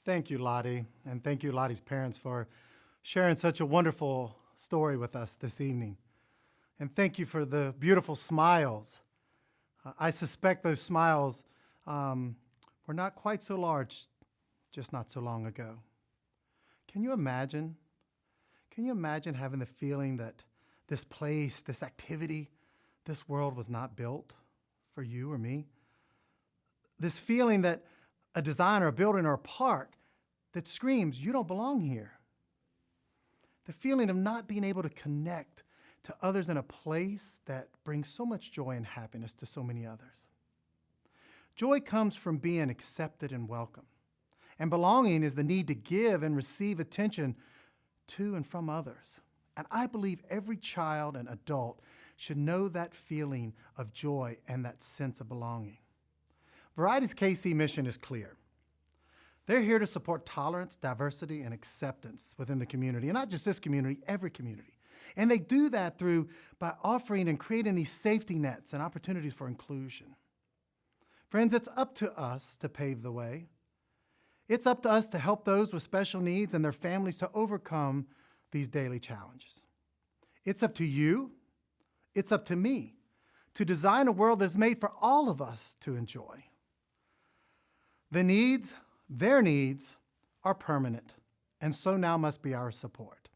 Thank you, Lottie, and thank you, Lottie's parents, for sharing such a wonderful story with us this evening. And thank you for the beautiful smiles. I suspect those smiles were not quite so large just not so long ago. Can you imagine? Can you imagine having the feeling that this place, this activity, this world was not built for you or me? This feeling that a design or a building or a park that screams, you don't belong here. The feeling of not being able to connect to others in a place that brings so much joy and happiness to so many others. Joy comes from being accepted and welcome. And belonging is the need to give and receive attention to and from others. And I believe every child and adult should know that feeling of joy and that sense of belonging. Variety's KC mission is clear. They're here to support tolerance, diversity, and acceptance within the community, and not just this community, every community. And they do that by offering and creating these safety nets and opportunities for inclusion. Friends, it's up to us to pave the way. It's up to us to help those with special needs and their families to overcome these daily challenges. It's up to you, it's up to me, to design a world that's made for all of us to enjoy. Their needs are permanent, and so now must be our support.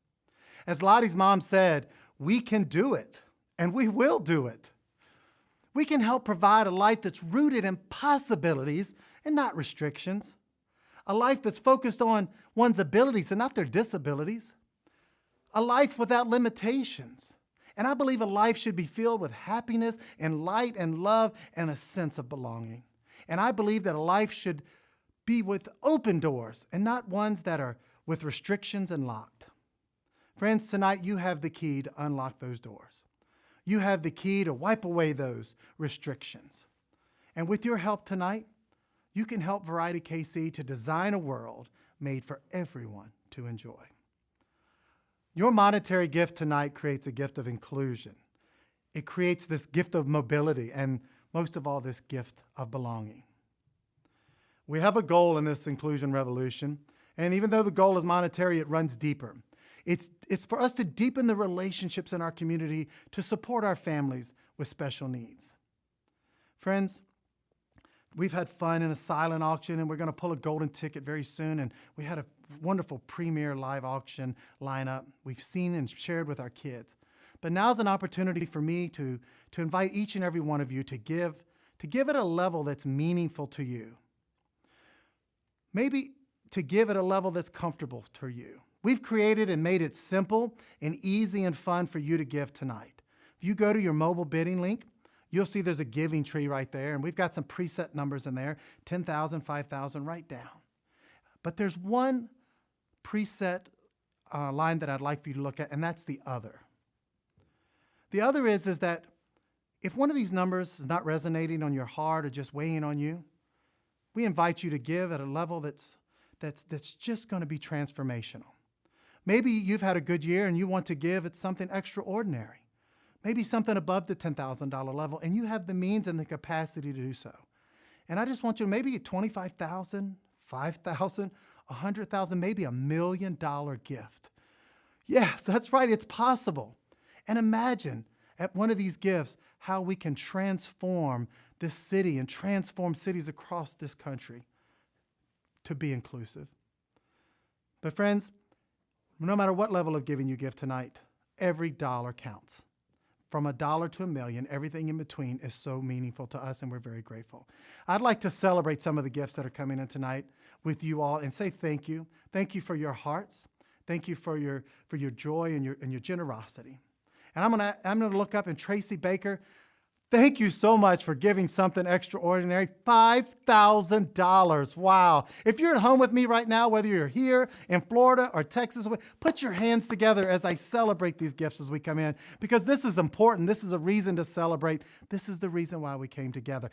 As Lottie's mom said, we can do it, and we will do it. We can help provide a life that's rooted in possibilities and not restrictions. A life that's focused on one's abilities and not their disabilities. A life without limitations. And I believe a life should be filled with happiness and light and love and a sense of belonging. And I believe that a life should be with open doors and not ones that are with restrictions and locked. Friends, tonight you have the key to unlock those doors. You have the key to wipe away those restrictions. And with your help tonight, you can help Variety KC to design a world made for everyone to enjoy. Your monetary gift tonight creates a gift of inclusion. It creates this gift of mobility and, most of all, this gift of belonging. We have a goal in this inclusion revolution, and even though the goal is monetary, it runs deeper. It's for us to deepen the relationships in our community to support our families with special needs. Friends, we've had fun in a silent auction, and we're going to pull a golden ticket very soon, and we had a wonderful premier live auction lineup we've seen and shared with our kids. But now's an opportunity for me to invite each and every one of you to give at a level that's meaningful to you. Maybe to give at a level that's comfortable to you. We've created and made it simple and easy and fun for you to give tonight. If you go to your mobile bidding link, you'll see there's a giving tree right there, and we've got some preset numbers in there, 10,000, 5,000, right down. But there's one preset line that I'd like for you to look at, and that's the other. The other is that if one of these numbers is not resonating on your heart or just weighing on you, we invite you to give at a level that's just going to be transformational. Maybe you've had a good year and you want to give at something extraordinary. Maybe something above the $10,000 level, and you have the means and the capacity to do so. And I just want you to maybe $25,000, $5,000, $100,000, maybe $1 million gift. Yes, that's right, it's possible. And imagine at one of these gifts how we can transform this city and transform cities across this country to be inclusive. But friends, no matter what level of giving you give tonight, every dollar counts. From $1 to $1 million, everything in between is so meaningful to us, and we're very grateful. I'd like to celebrate some of the gifts that are coming in tonight with you all and say thank you. Thank you for your hearts. Thank you for your joy and your generosity. And I'm gonna look up, and Tracy Baker, thank you so much for giving something extraordinary. $5,000. Wow. If you're at home with me right now, whether you're here in Florida or Texas, put your hands together as I celebrate these gifts as we come in, because this is important. This is a reason to celebrate. This is the reason why we came together.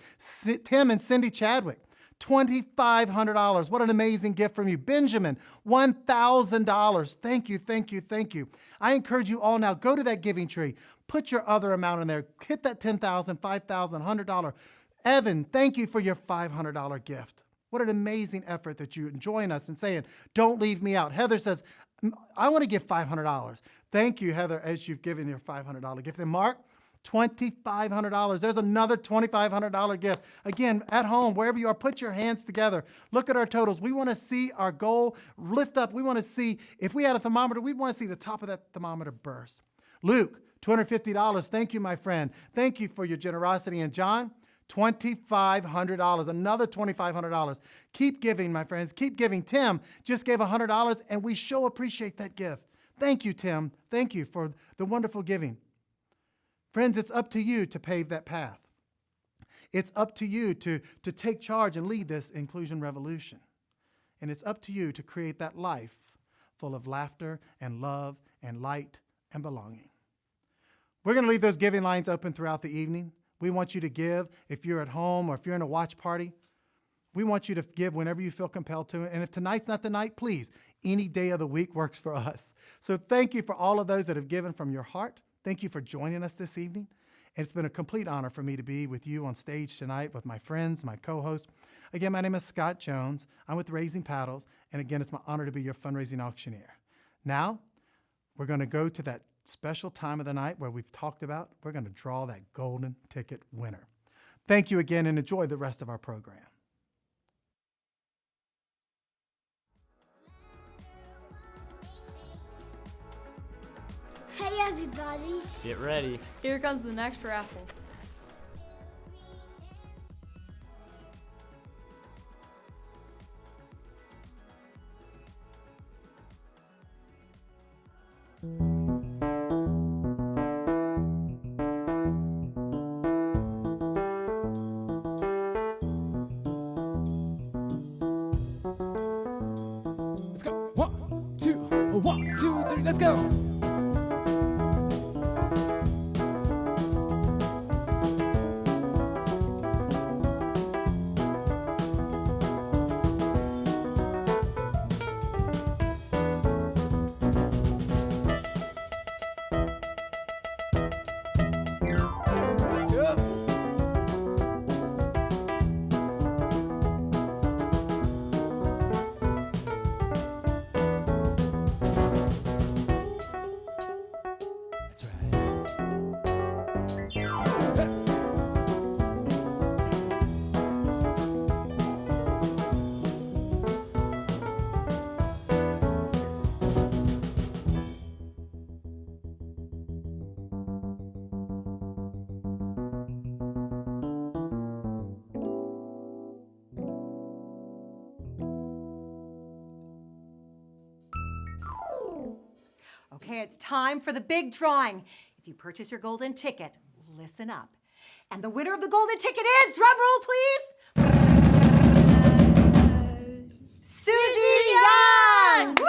Tim and Cindy Chadwick, $2,500. What an amazing gift from you. Benjamin, $1,000. Thank you, thank you, thank you. I encourage you all now, go to that giving tree. Put your other amount in there. Hit that $10,000, $5,000, $100. Evan, thank you for your $500 gift. What an amazing effort that you join us and saying, don't leave me out. Heather says, I want to give $500. Thank you, Heather, as you've given your $500 gift. And Mark, $2,500. There's another $2,500 gift. Again, at home, wherever you are, put your hands together. Look at our totals. We want to see our goal lift up. We want to see, if we had a thermometer, we'd want to see the top of that thermometer burst. Luke, $250. Thank you, my friend. Thank you for your generosity. And John, $2,500. Another $2,500. Keep giving, my friends. Keep giving. Tim just gave $100, and we so appreciate that gift. Thank you, Tim. Thank you for the wonderful giving. Friends, it's up to you to pave that path. It's up to you to take charge and lead this inclusion revolution. And it's up to you to create that life full of laughter and love and light and belonging. We're going to leave those giving lines open throughout the evening. We want you to give if you're at home or if you're in a watch party. We want you to give whenever you feel compelled to. And if tonight's not the night, please, any day of the week works for us. So thank you for all of those that have given from your heart. Thank you for joining us this evening. It's been a complete honor for me to be with you on stage tonight with my friends, my co-hosts. Again, my name is Scott Jones. I'm with Raising Paddles. And again, it's my honor to be your fundraising auctioneer. Now, we're going to go to that special time of the night where we've talked about, we're going to draw that golden ticket winner. Thank you again, and enjoy the rest of our program. Hey everybody. Get ready. Here comes the next raffle. Let's go. 1, 1, 2, 3, let's go. Okay, it's time for the big drawing. If you purchase your golden ticket, listen up. And the winner of the golden ticket is, drum roll please, Susie Young! Woo!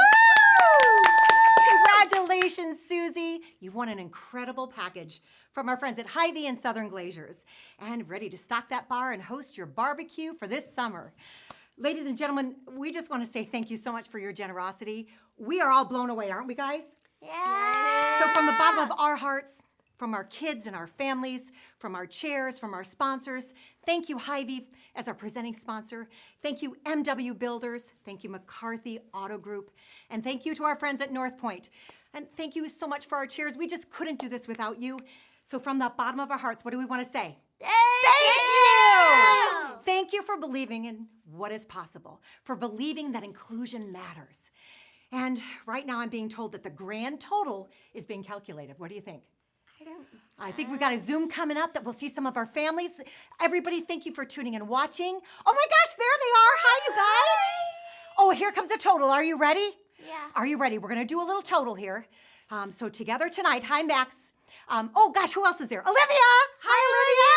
Congratulations, Susie. You've won an incredible package from our friends at Hy-Vee and Southern Glaziers, and ready to stock that bar and host your barbecue for this summer. Ladies and gentlemen, we just want to say thank you so much for your generosity. We are all blown away, aren't we, guys? Yeah. So from the bottom of our hearts, from our kids and our families, from our chairs, from our sponsors, thank you, Hy-Vee, as our presenting sponsor. Thank you, MW Builders. Thank you, McCarthy Auto Group. And thank you to our friends at North Point. And thank you so much for our chairs. We just couldn't do this without you. So from the bottom of our hearts, what do we want to say? Thank you! Thank you for believing in what is possible, for believing that inclusion matters. And right now I'm being told that the grand total is being calculated. What do you think? I think we've got a Zoom coming up that we'll see some of our families. Everybody, thank you for tuning and watching. Oh my gosh, there they are. Hi, you guys. Oh, here comes the total. Are you ready? Yeah. Are you ready? We're going to do a little total here. So together tonight, hi, Max. Oh gosh, who else is there? Olivia. Hi, Olivia.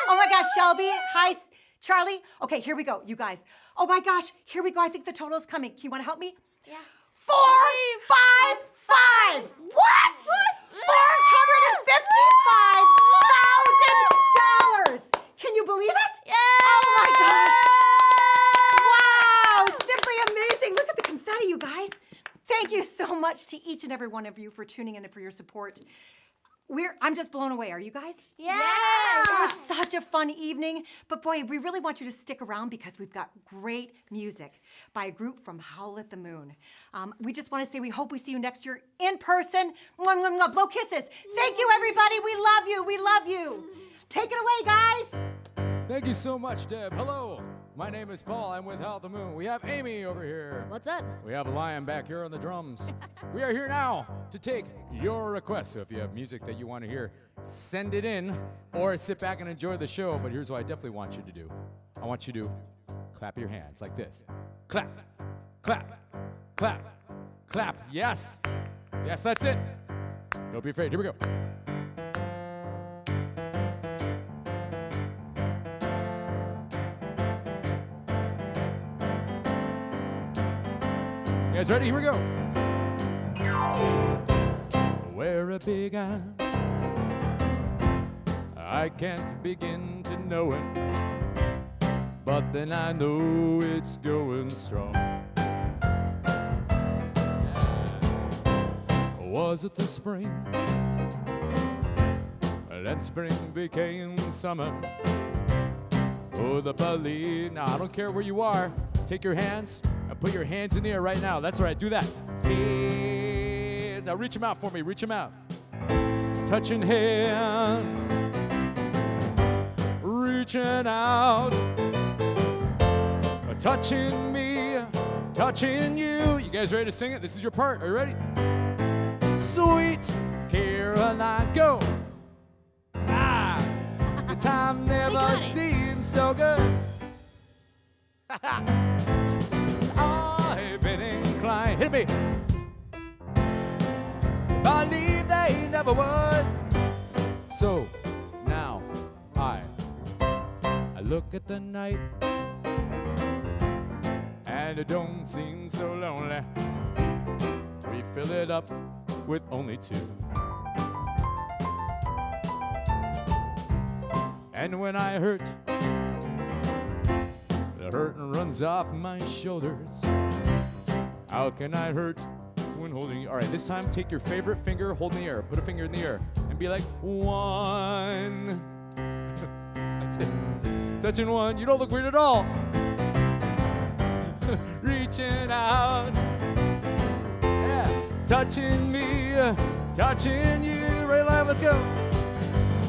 Oh my gosh, Shelby. Hi, Charlie. Okay, here we go, you guys. Oh my gosh, here we go. I think the total is coming. You want to help me? Yeah. 455. What? $455,000. Can you believe it? Yeah. Oh my gosh. Wow, simply amazing. Look at the confetti, you guys. Thank you so much to each and every one of you for tuning in and for your support. I'm just blown away. Are you guys? Yeah. It was such a fun evening. But boy, we really want you to stick around because we've got great music by a group from Howl at the Moon. We just want to say we hope we see you next year in person. Mwah, mwah, mwah. Blow kisses. Thank you, everybody. We love you. We love you. Take it away, guys. Thank you so much, Deb. Hello. My name is Paul. I'm with Howl at the Moon. We have Amy over here. What's up? We have Lion back here on the drums. We are here now to take your requests. So if you have music that you want to hear, send it in or sit back and enjoy the show. But here's what I definitely want you to do. I want you to clap your hands like this. Clap, clap, clap, clap. Yes. Yes, that's it. Don't be afraid. Here we go. You guys ready? Here we go. Wear a big eye. I can't begin to know it, but then I know it's going strong. Was it the spring? Then spring became summer. Oh, the belief. Now, I don't care where you are. Take your hands and put your hands in the air right now. That's right. Do that. Yes. Now, reach them out for me. Reach them out. Touching hands. Reaching out. Touching me. Touching you. You guys ready to sing it? This is your part. Are you ready? Sweet Caroline, go. Ah, the time never seems so good. I've been inclined, hit me, believe they never would. So now I look at the night, and it don't seem so lonely. we fill it up with only 2. And when I hurt, the hurt runs off my shoulders. How can I hurt when holding you? All right, this time take your favorite finger, hold in the air, put a finger in the air, and be like, 1. That's it. Touching 1, you don't look weird at all. Reaching out, yeah, touching me, touching you, right line, let's go.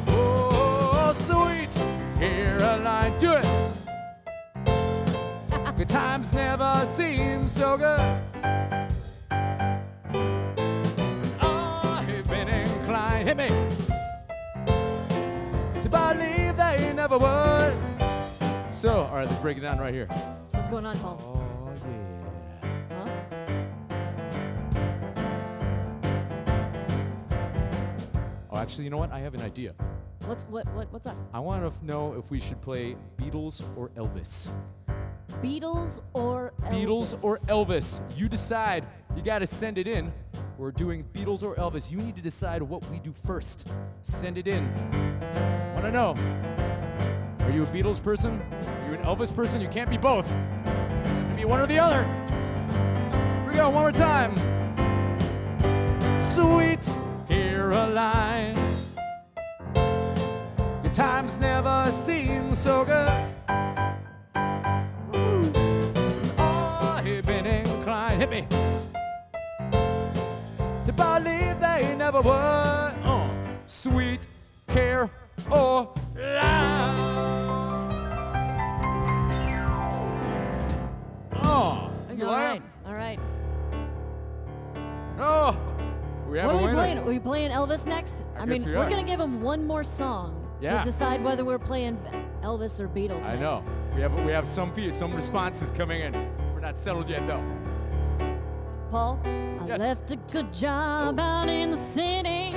Oh, sweet Caroline, do it. Good times never seem so good. Oh, I've been inclined, hit me, to believe they never would. So, all right, let's break it down right here. What's going on, Paul? Oh, yeah. Huh? Oh, actually, you know what? I have an idea. What's up? I want to know if we should play Beatles or Elvis. Beatles or Elvis? Beatles or Elvis. You decide. You got to send it in. We're doing Beatles or Elvis. You need to decide what we do first. Send it in. Want to know? Are you a Beatles person? Are you an Elvis person? You can't be both. You have to be one or the other. Here we go, one more time. Sweet Caroline, your times never seem so good. Woo. Oh, you've been inclined, hit me, to believe they never would. Sweet Caroline. Oh, thank you, Liam. All right. Oh, we have What a are we winner. playing? Are we playing Elvis next? I mean, guess we we're are. gonna give him one more song Yeah. to decide whether we're playing Elvis or Beatles next. I know. We have some responses coming in. We're not settled yet though. Paul, Yes. I left a good job out in the city,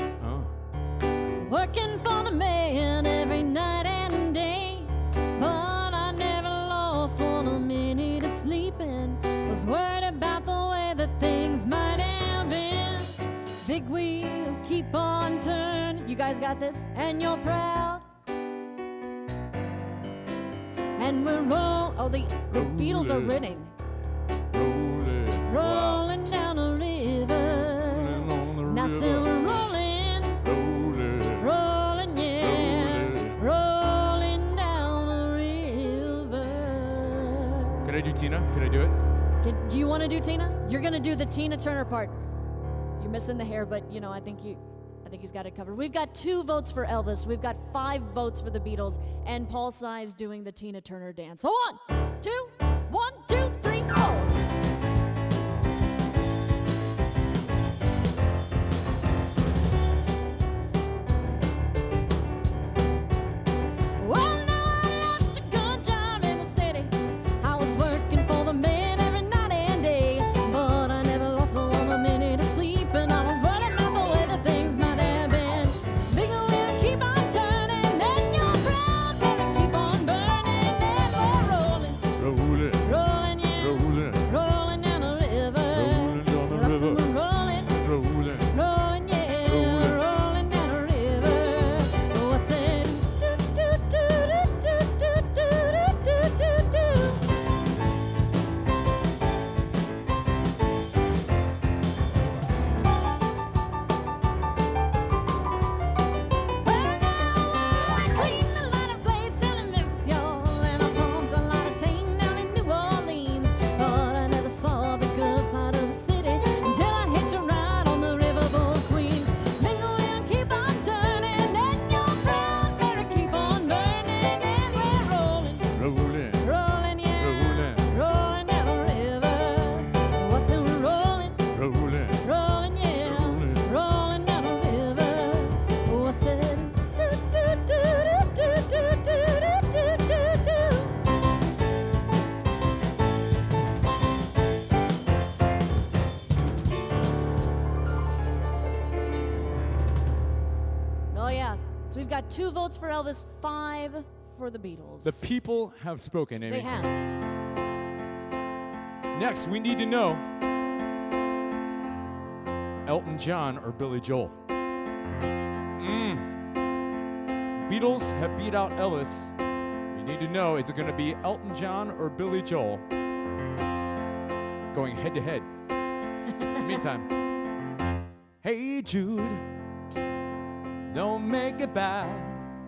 working for the man every night and day. But I never lost 1 minute of sleeping. Was worried about the way that things might have been. Big wheel, keep on turning. You guys got this? And you're proud. And we're the Beatles are winning. Rolling down the river. Now still we're rolling. Rolling, yeah. Rolling down the river. Can I do Tina? Can I do it? Do you want to do Tina? You're gonna do the Tina Turner part. You're missing the hair, but you know, I think he's got it covered. We've got 2 votes for Elvis. We've got 5 votes for the Beatles, and Paul Size doing the Tina Turner dance. So 1, 2, 1, 2, 3, 4. Well, now I left a good job in the city. I was working for the man every night and day, but I never lost 1 minute of sleep, and I was worried about the way that things might have been. Big wheel, keep on turning, and your proud better keep on burning, and we're rolling, rolling, yeah, rolling down the river. Lots of them rolling, rolling, yeah, rolling down the river. Oh, I said, do do do do do do do do do. I cleaned a lot of plates down in Memphis, y'all, and I pumped a lot of tane down in New Orleans. But I never saw the good side of the city until I hitched a ride on the Riverboat Queen. Big wheel, keep on turning, and your proud better keep on burning, and we're rolling, rolling, yeah, rolling down the river. What's it rolling, rolling, yeah, rolling down the river. What's it? Do do do do do do do do do. Oh yeah. So we've got 2 votes for Elvis, 5 for the Beatles. The people have spoken, Amy. They have. Next, we need to know Elton John or Billy Joel? Beatles have beat out Elvis. You need to know, is it going to be Elton John or Billy Joel? Going head to head. In the meantime, hey Jude, don't make it bad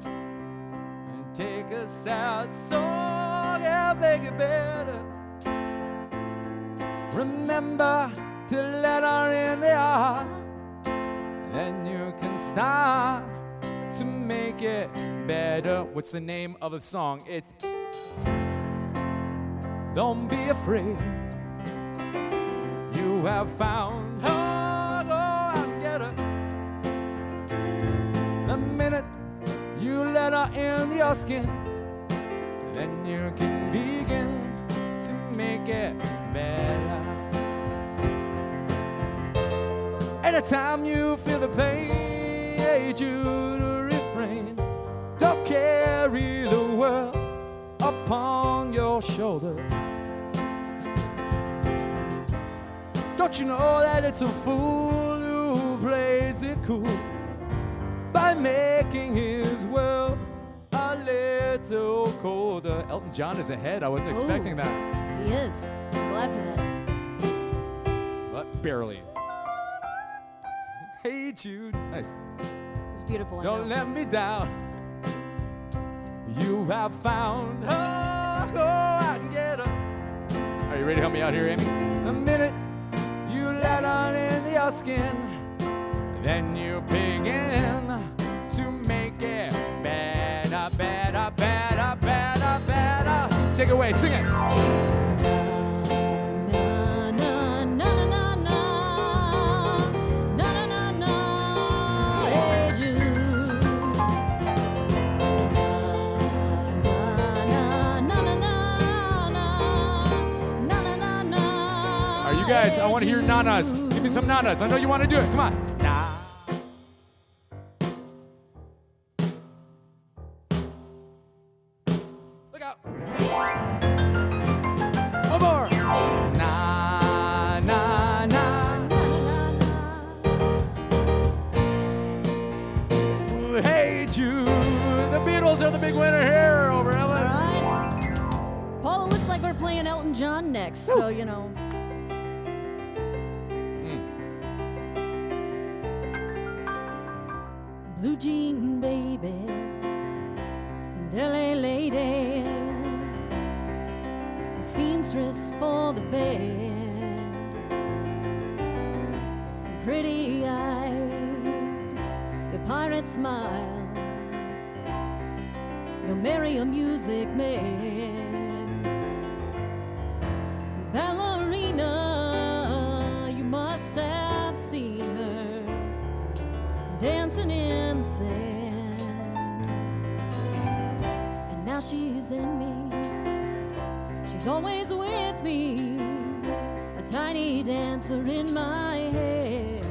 and take a sad song and make it better. Remember to let her in the heart, then you can start to make it better. What's the name of the song? It's Don't Be Afraid. You have found her, go out and get her. The minute you let her in your skin, then you can begin to make it better. Anytime you feel the pain, hey Jude, refrain. Don't carry the world upon your shoulder. Don't you know that it's a fool who plays it cool by making his world a little colder? Elton John is ahead. I wasn't expecting that. He is. I'm glad for that. But barely. Hey Jude. Nice. It was beautiful. Don't let me down. You have found her. Go out and get her. Are you ready to help me out here, Amy? The minute you let her in your skin, then you begin to make it better, better, better, better, better. Take it away, sing it. Guys, I want to hear nanas. Give me some nanas. I know you want to do it. Come on. Nah. Look out. One more. Na, na, na. Hey, Jude. The Beatles are the big winner here over Ellis. All right. Paul, it looks like we're playing Elton John next, so, you know. Blue jean baby, LA lady, a seamstress for the band, pretty eyed, your pirate smile, you'll marry a music man, ballerina, you must have seen her dancing in the sand, and now she's in me, she's always with me, a tiny dancer in my hand.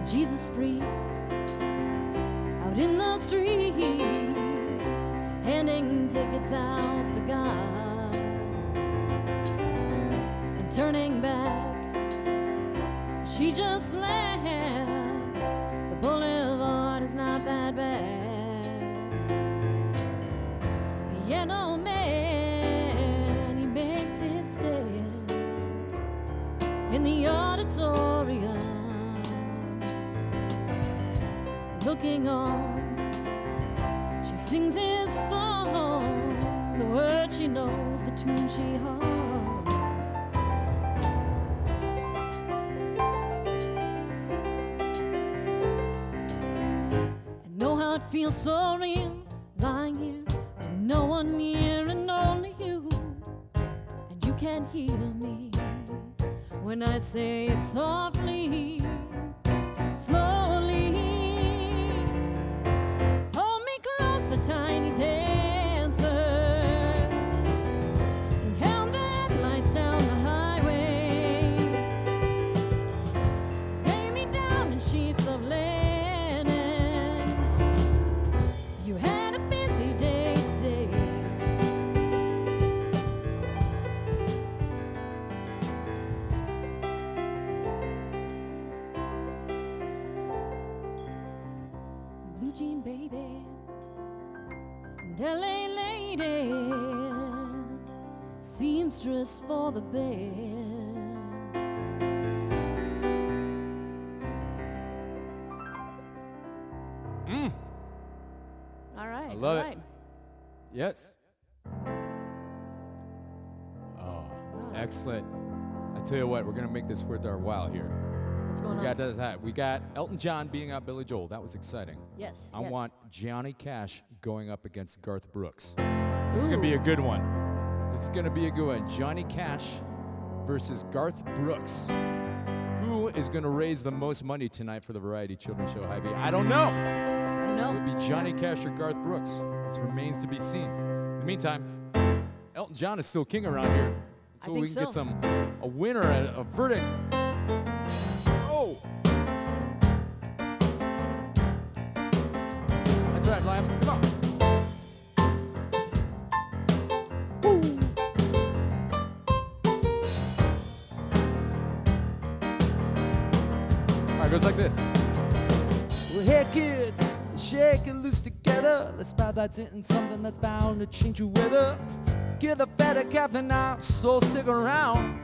Jesus freaks out in the street, handing tickets out for God. Turning back, she just laughs. The boulevard is not that bad. Piano man, he makes his stand in the auditorium, looking on. She sings his song, the words she knows, the tune she hums. Feels so real, lying here with no one near and only you, and you can hear me when I say softly, slowly, hold me close, a tiny dancer, count the headlights down the highway, lay me down in sheets of linen. You had a busy day today. blue jean baby, and LA lady, seamstress for the band. All right. I love all it. right. Yes. Oh, excellent. I tell you what, we're going to make this worth our while here. What's going on? We got Elton John beating out Billy Joel. That was exciting. Yes, I yes. want Johnny Cash going up against Garth Brooks. This is going to be a good one. This is going to be a good one. Johnny Cash versus Garth Brooks. Who is going to raise the most money tonight for the Variety Children's Show, Hy-Vee? I don't know. No. It would be Johnny Cash or Garth Brooks. This remains to be seen. In the meantime, Elton John is still king around here until we can get a winner, a verdict. Oh! That's right, Liam. Come on. Woo! All right, it goes like this. Well, hey kids, shake and loose together. Let's buy that in something that's bound to change your weather. Get the fatter cap tonight, so stick around.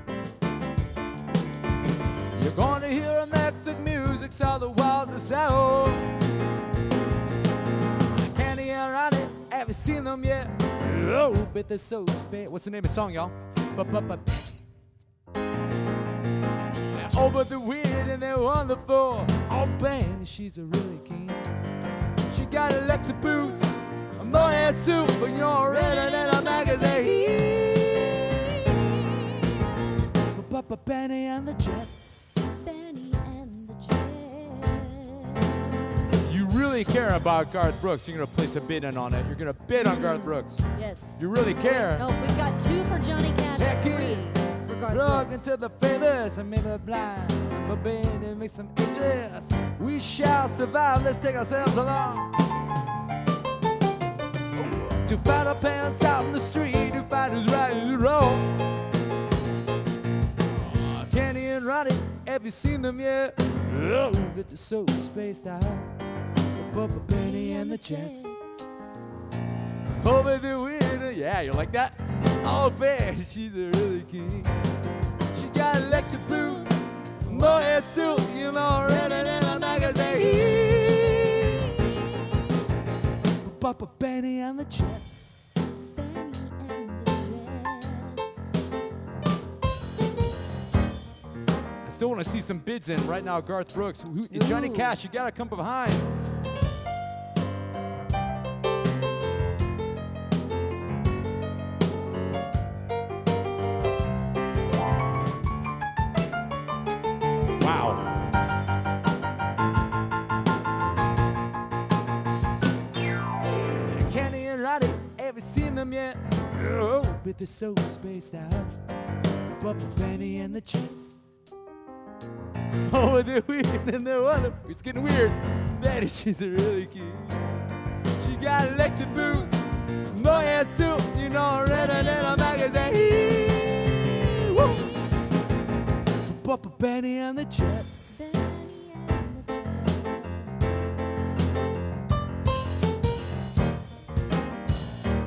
You're gonna hear electric music, so the walls are sound. Candy around it, have you seen them yet? Oh, but they're so spit. What's the name of the song, y'all? Over the wind and they're wonderful. Oh, Ben, she's a really keen. She got electric boots, a morning suit, but you're redder than a magazine. Benny and the Jets. Benny and the Jets. If you really care about Garth Brooks, you're going to place a bid in on it. You're going to bid on Garth Brooks. Yes. You really care. No, we've got 2 for Johnny Cash, 3 for Garth Plug Brooks. into the feathers and make the blind. But baby, make some edges. We shall survive. Let's take ourselves along. To find our pants out in the street, to find who's right and who's wrong. Kenny and Ronnie, have you seen them yet? Oh, but they're so spaced out. But Benny and the Jets. Over the winter, yeah, you like that? Oh, man, she's a really king. She got electric boots, mohair suit, you know, redder than a magazine. Papa Benny and the Jets. I still want to see some bids in right now. Garth Brooks. Johnny Cash, you got to come behind. Wow. Kenny and Roddy, have you seen them yet? Oh, but they're so spaced out. Papa Benny and the Jets. Oh, they're weird and they're wonderful. It's getting weird. Betty, she's a really kid. She got electric boots, mohair suit, you know, redder than a magazine. Woo! Papa Benny and the Jets.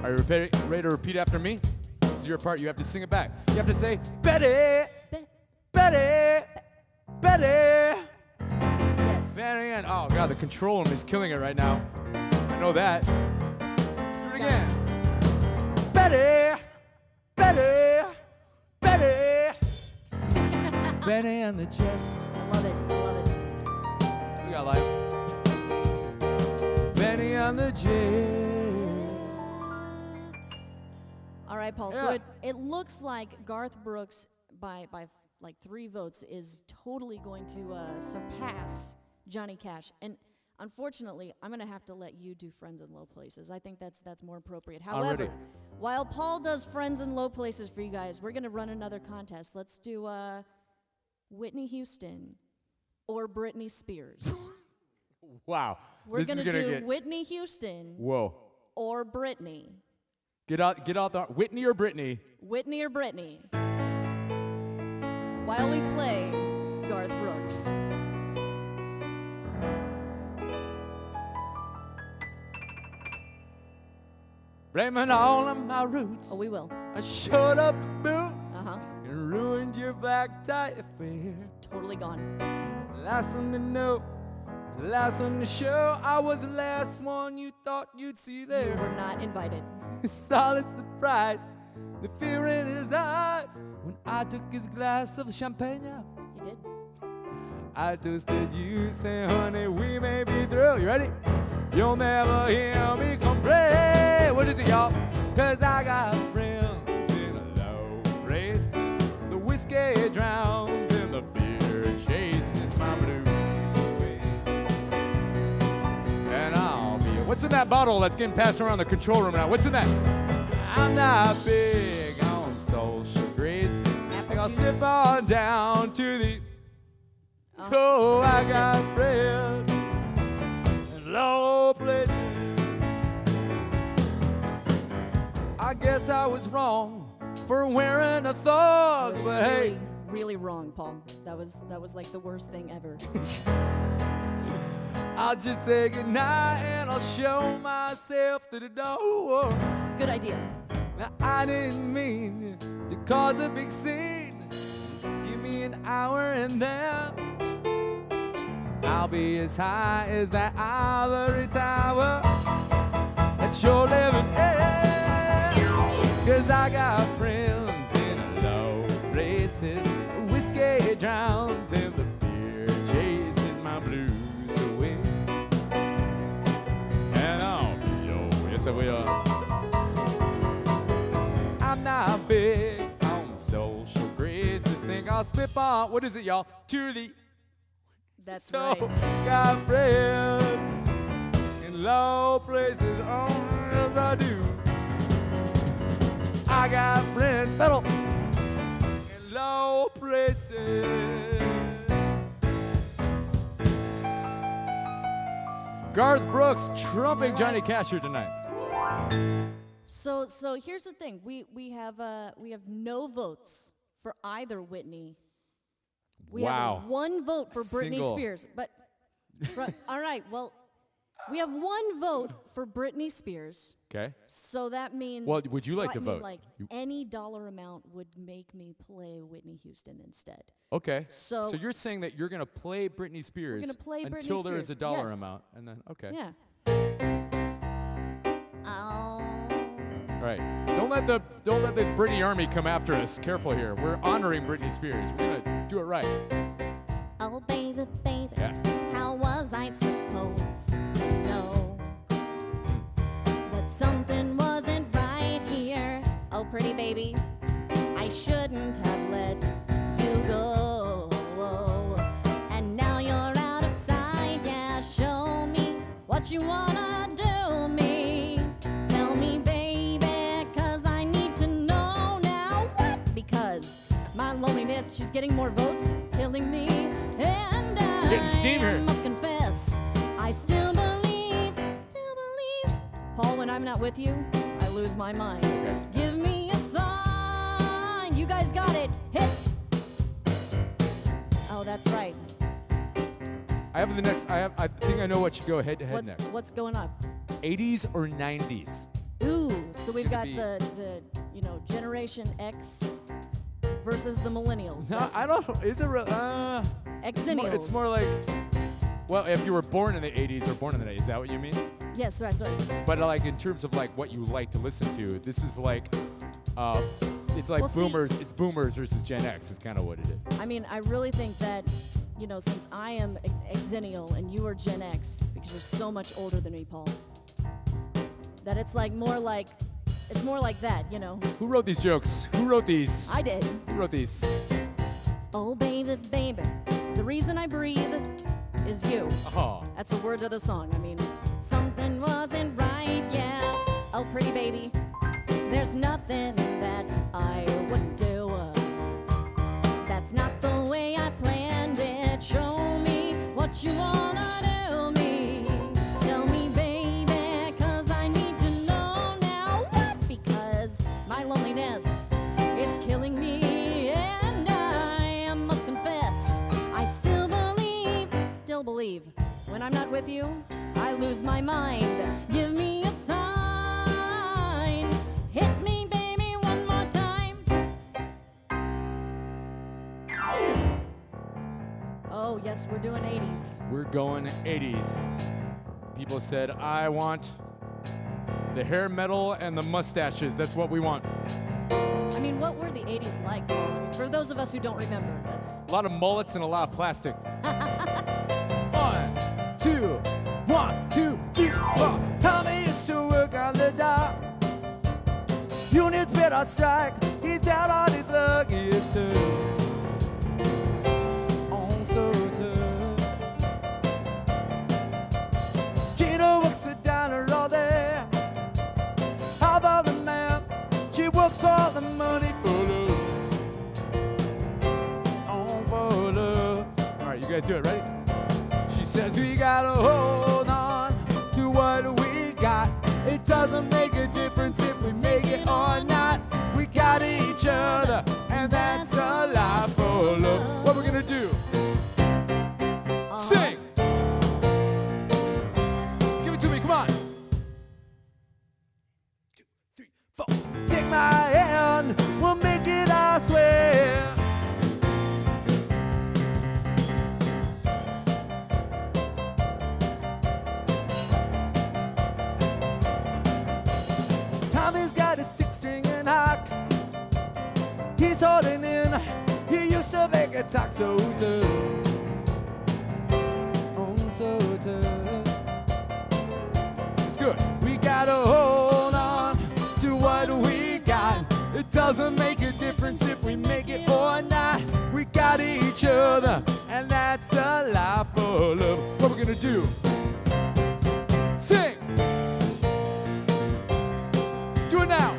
Are you ready to repeat after me? This is your part. You have to sing it back. You have to say, Betty, Betty, Betty. Yes. Betty Ann. Oh, God, the control room is killing it right now. I know that. Do it again. Betty, Betty, Betty. Benny and the Jets. I love it. I love it. We got live. Benny and the Jets. All right, Paul. Yeah. So it looks like Garth Brooks, by like 3 votes, is totally going to surpass Johnny Cash. And unfortunately, I'm going to have to let you do Friends in Low Places. I think that's more appropriate. However, while Paul does Friends in Low Places for you guys, we're going to run another contest. Let's do Whitney Houston or Britney Spears. Wow. We're This is going to do get... Whitney Houston Whoa. or Britney. Get out the Whitney or Britney? Whitney or Britney. While we play Garth Brooks. blaming all of my roots. Oh, we will. I showed up in boots Uh-huh. and ruined your black tie affair. It's totally gone. Last one to know, was the last one to show. I was the last one you thought you'd see there. You were not invited. Solid surprise, the fear in his eyes when I took his glass of champagne. He did. I toasted you, say, honey, we may be through. You ready? You'll never hear me complain. What is it, y'all? 'Cause I got friends in a low race. The whiskey drowns and the beer chases my blues away. And I'll be. What's in that bottle that's getting passed around the control room now? What's in that? I'm not big on social graces. I think I'll slip on down to the. Oh, I got friends in low places. I guess I was wrong for wearing a thong, That was but hey, really wrong, Paul. That was like the worst thing ever. I'll just say goodnight and I'll show myself to the door. It's a good idea. Now, I didn't mean to cause a big scene. Just give me an hour and then I'll be as high as that ivory tower that you're living in. 'Cause I got friends in low places. Whiskey drowns and the beer chases my blues away. And I'll be your, yes I will. I'm not big on social graces. Think I'll slip on, what is it, y'all? To the. That's So, right. got friends in low places. Oh, yes, I do. I got friends, pedal, in low places. Garth Brooks trumping Johnny Cash here tonight. So here's the thing. We have no votes for either Whitney. We Wow. have one vote for Britney Single. Spears. But all right, well, we have one vote for Britney Spears. Okay. So that means. Well, would you like well, to I mean, vote? Like any dollar amount would make me play Whitney Houston instead. Okay. So you're saying that you're going to play Britney Spears gonna play Britney until there is a Spears, dollar yes. amount, and then okay. Yeah. All right. Don't let the Britney Army come after us. Careful here. We're honoring Britney Spears. We're gonna do it right. Oh, baby, baby. Yes. How was I supposed to know that something wasn't right here? Oh, pretty baby, I shouldn't have let you go. And now you're out of sight. Yeah, show me what you wanna do me. Tell me, baby, 'cause I need to know now. What? Because my loneliness, she's getting more votes, killing me. And Getting steam here. I must confess, I still believe. Paul, when I'm not with you, I lose my mind. Okay. Give me a sign. You guys got it. Hit. Oh, that's right. I have the next. I think I know what should go head to head next. What's going on? 80s or 90s? Ooh, so we've got be- the Generation X versus the millennials. No, That's I don't. Is it real? Exennials. It's more like. Well, if you were born in the 80s or born in the 90s, is that what you mean? Yes, that's right. But like in terms of like what you like to listen to, this is like, it's like Well, see- boomers. It's boomers versus Gen X is kind of what it is. I mean, I really think that, since I am Exennial and you are Gen X, because you're so much older than me, Paul, that it's more like that, Who wrote these jokes? Who wrote these? I did. Who wrote these? Oh, baby, baby, the reason I breathe is you. Oh. That's the word of the song. I mean, something wasn't right, yeah. Oh, pretty baby, there's nothing that I would do. That's not the way I planned it. Show me what you wanna do me. Tell me, baby, 'cause I need to know now. What? Because my loneliness is killing me, and I must confess, I still believe. When I'm not with you, I lose my mind. Give me a sign. guess we're doing 80s. We're going 80s. People said, I want the hair metal and the mustaches. That's what we want. I mean, what were the 80s like, Paul? I mean, for those of us who don't remember, that's... A lot of mullets and a lot of plastic. 1, 2, 1, 2, 3, 4. Tommy used to work on the dock. Union's been on strike. He's down on his luck. He is too. On so tough. Gina works the diner all day. How about the man? She works for the money for love. On for love. All right, you guys do it. Ready? She says we gotta hold on to what we got. It doesn't make a difference if we make it or not. We got each other, and that's a life for love. What we're gonna do? Sing. Give it to me. Come on. 2, 3, 4. Take my hand, we'll make it, I swear. Tommy's got a 6-string and hock. He's holding in. He used to make it talk so tough. Oh, so tough. It's good. We gotta hold on to what we got. It doesn't make a difference if we make it or not. We got each other, and that's a life for love. What we're gonna do? Sing. Do it now.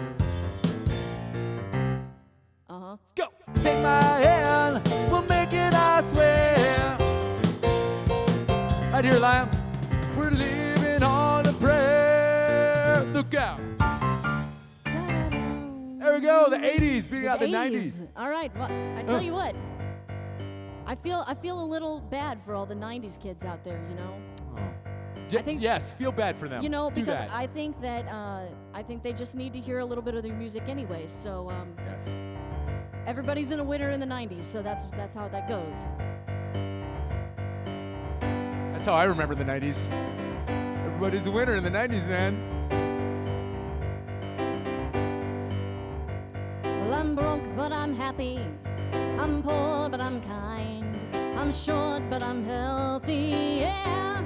Let's go. Take my hand, we'll make it, I swear. Right here, Liam. We're living on a prayer. Look out. There we go. The 80s beating out the 90s. All right. Well, I tell you what. I feel a little bad for all the 90s kids out there, you know. I think, yes, feel bad for them. You know, Do because that. I think that they just need to hear a little bit of their music anyway. So yes. Everybody's in a winner in the 90s, so that's how that goes. That's how I remember the 90s. Everybody's a winner in the 90s, man. Well, I'm broke, but I'm happy. I'm poor, but I'm kind. I'm short, but I'm healthy, yeah.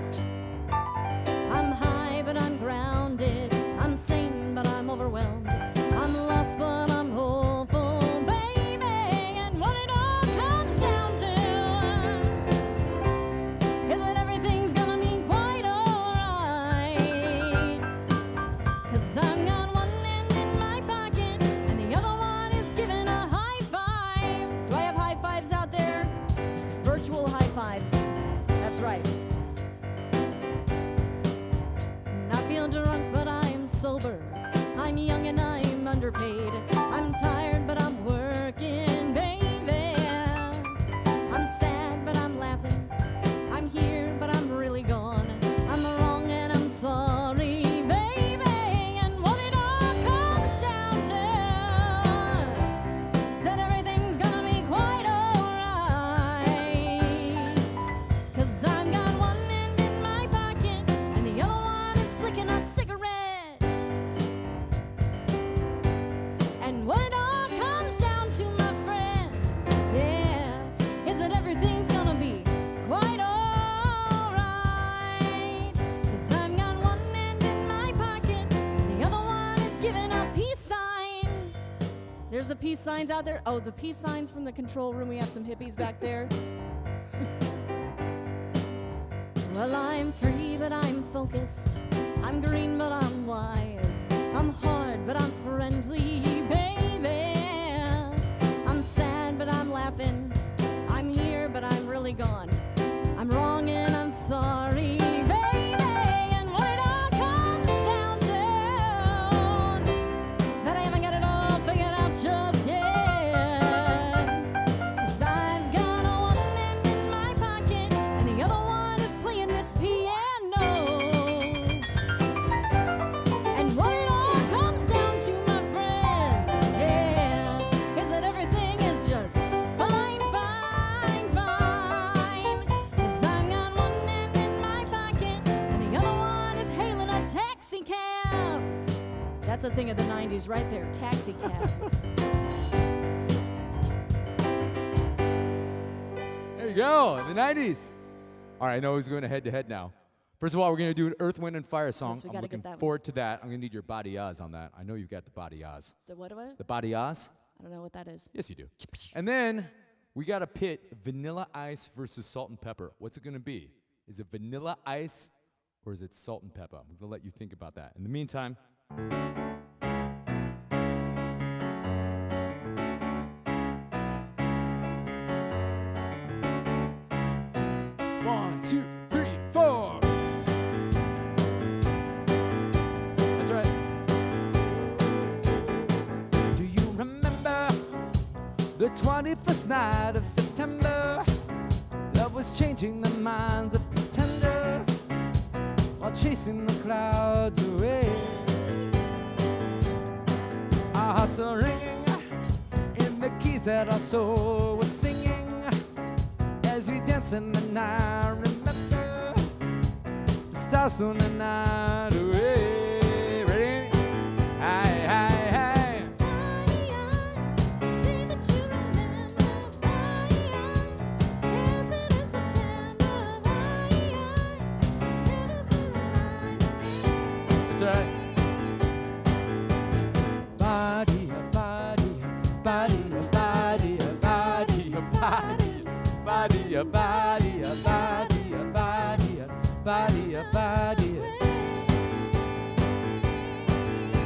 I'm high, but I'm grounded. I'm sane, but I'm overwhelmed. I'm lost, but I'm hopeful, baby. And what it all comes down to is that everything's gonna be quite alright. 'Cause I've got one hand in my pocket, and the other one is giving a high five. Do I have high fives out there? Virtual high fives. That's right. I feel drunk, but I'm sober. I'm young and I'm underpaid. I'm tired, but I'm working, baby. I'm sad, but I'm laughing. I'm here, but I'm really gone. I'm wrong and I'm sorry, baby. And what it all comes down to is that everything's gonna be quite alright. 'Cause I've got one hand in my pocket, and the other one is flicking a cigarette. And what it all comes down to, my friends, yeah, is that everything's gonna be quite alright. 'Cause I've got one hand in my pocket, and the other one is giving a peace sign. There's the peace signs out there. Oh, the peace signs from the control room. We have some hippies back there. Well, I'm free, but I'm focused. I'm green, but I'm wise. I'm hard, but I'm friendly, baby. I'm sad, but I'm laughing. I'm here, but I'm really gone. I'm wrong and I'm sorry, baby. And what it all comes down to is that I haven't got it all figured out just yet. 'Cause I've got one hand in my pocket, and the other one is playing this piano. And what it all comes down to, my friends, yeah, is that everything is just fine, fine, fine. That's a thing of the 90s right there, taxi cabs. There you go, the 90s. All right, I know who's going head to head now. First of all, we're going to do an Earth, Wind, and Fire song. Yes, we I'm gotta looking get that one. forward to that. I'm going to need your body Oz on that. I know you've got the body Oz. The what? The body Oz? I don't know what that is. Yes, you do. And then we got to pit Vanilla Ice versus Salt and Pepper. What's it going to be? Is it Vanilla Ice or is it Salt and Pepper? I'm going to let you think about that. In the meantime, one, two, three, four. That's right. Do you remember the 21st night of September? Love was changing the minds of pretenders while chasing the clouds away. Our hearts are ringing in the keys that our soul was singing as we dance in the night. Remember the stars stole the night away. Ready? Aye, aye, aye. that's right. Body, body, body, body, body, body, body, body, body, body, body, body.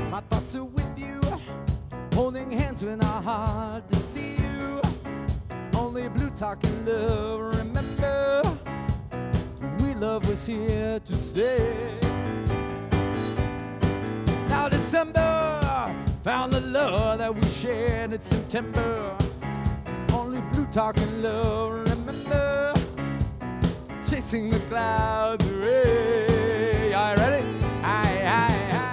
My thoughts are with you, holding hands when our hard to see you. Only blue talking love. Remember, we love was here to stay. Now December found the love that we shared in September. Only blue talking love. Remember, chasing the clouds away. Are you ready? Aye, aye, aye.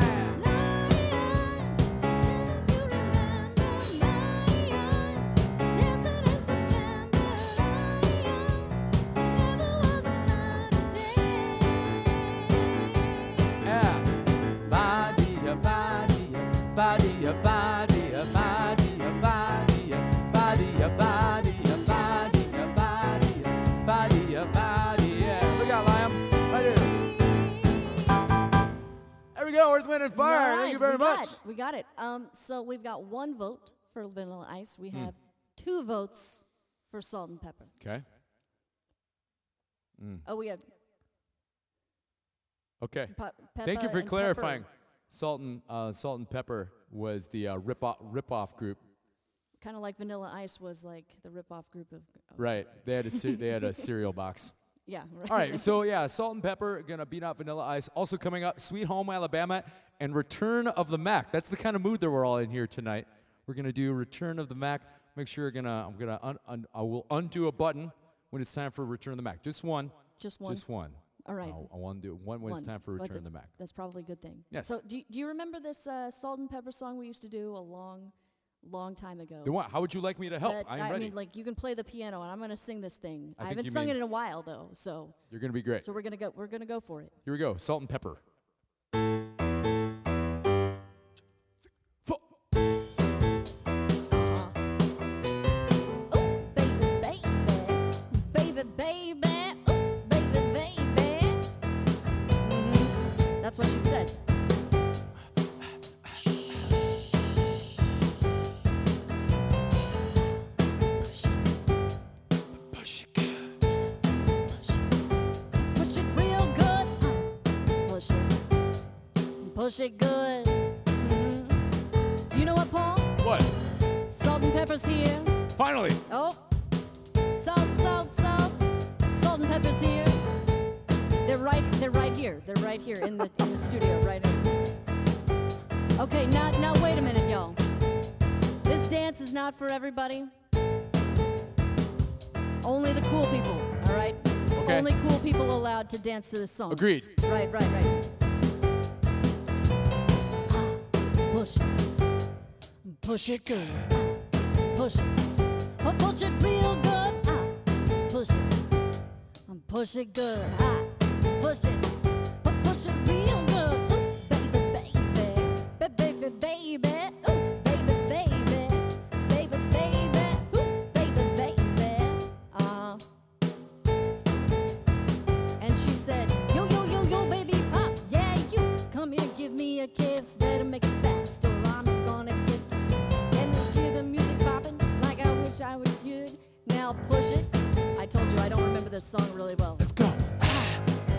Body, a body, a body, a body, a body, a body, a body, a body, a body, a body, yeah. Look out, Liam. Right here. There we go, Earth, Wind, and Fire. All Thank you right, very much. We got it. So we've got one vote for Vanilla Ice. We have 2 votes for Salt and Pepper. Okay. Oh, we have Okay. Peppa Thank you for and clarifying. Pepper. Salt and Pepper was the rip-off group. Kind of like Vanilla Ice was like the rip-off group of Right. They had a cereal box. Yeah. Right. All right. So yeah, Salt and Pepper gonna beat out Vanilla Ice. Also coming up, Sweet Home Alabama and Return of the Mac. That's the kind of mood that we're all in here tonight. We're gonna do Return of the Mac. Make sure I will undo a button when it's time for Return of the Mac. Just one. Just one. Just one. All right. I want to do one when it's time for Return of the Mac. That's probably a good thing. Yes. So do you remember this Salt and Pepper song we used to do a long time ago? Then what? How would you like me to help? That- I'm I ready. mean, like you can play the piano, and I'm gonna sing this thing. I I think haven't you sung mean- it in a while though, so You're gonna be great. so we're gonna go for it. Here we go. Salt and Pepper. Baby, baby, ooh, baby, baby. That's what she said. Push it real good. Push it. Push it good. Do you know what, Paul? What? Salt and Pepper's here. Finally. Oh. Salt, salt, salt. Salt and Pepper's here. They're right here. They're right here in the studio, right here. Okay, now wait a minute, y'all. This dance is not for everybody. Only the cool people, all right? So Okay. only cool people allowed to dance to this song. Agreed. Right. Push it. Push it good. Push it. Oh, push it real good. Push it. Push it good. Push it. Push it real good. Ooh, baby, baby. Baby, baby, baby. Ooh, baby, baby. Baby, baby. Ooh, baby, baby. And she said, yo, yo, yo, yo, baby pop. Yeah, you come here, give me a kiss. Better make it fast or I'm gonna get. And hear the music popping like I wish I was good. Now push it. I told you I don't remember this song really well. Let's go.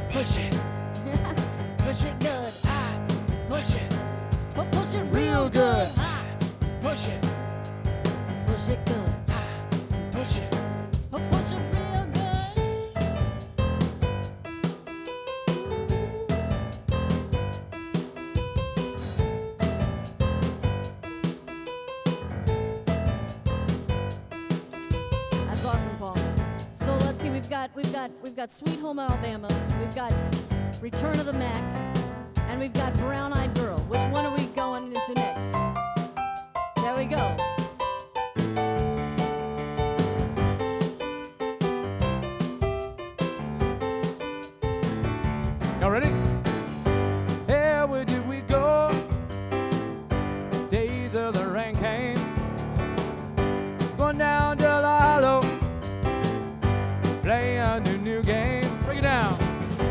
Push it. Push it good. Push it. Push it real good. Push it. Push it good. Push it. Push it real good. That's awesome, Paul. So let's see, we've got Sweet Home Alabama, we've got Return of the Mac, and we've got Brown Eyed Girl. Which one are we going into next? There we go. Y'all ready? Hey, where did we go? Days of the rain came. Going down to the hollow, play a new game. Break it down.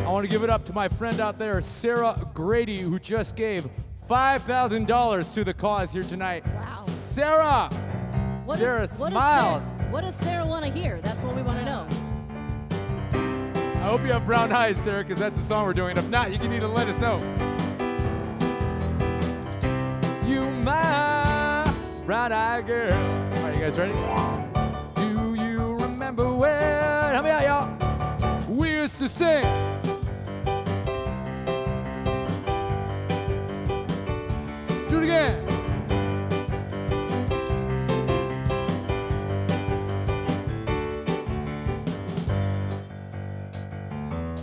I want to give it up to my friend out there, Sarah Grady, who just gave $5,000 to the cause here tonight. Wow. Sarah! Sarah smiles. What does Sarah want to hear? That's what we want to know. I hope you have brown eyes, Sarah, because that's the song we're doing. If not, you can need to let us know. You my brown-eyed girl. All right, you guys ready? Do you remember when? Help me out, y'all. We used to sing. Do it again.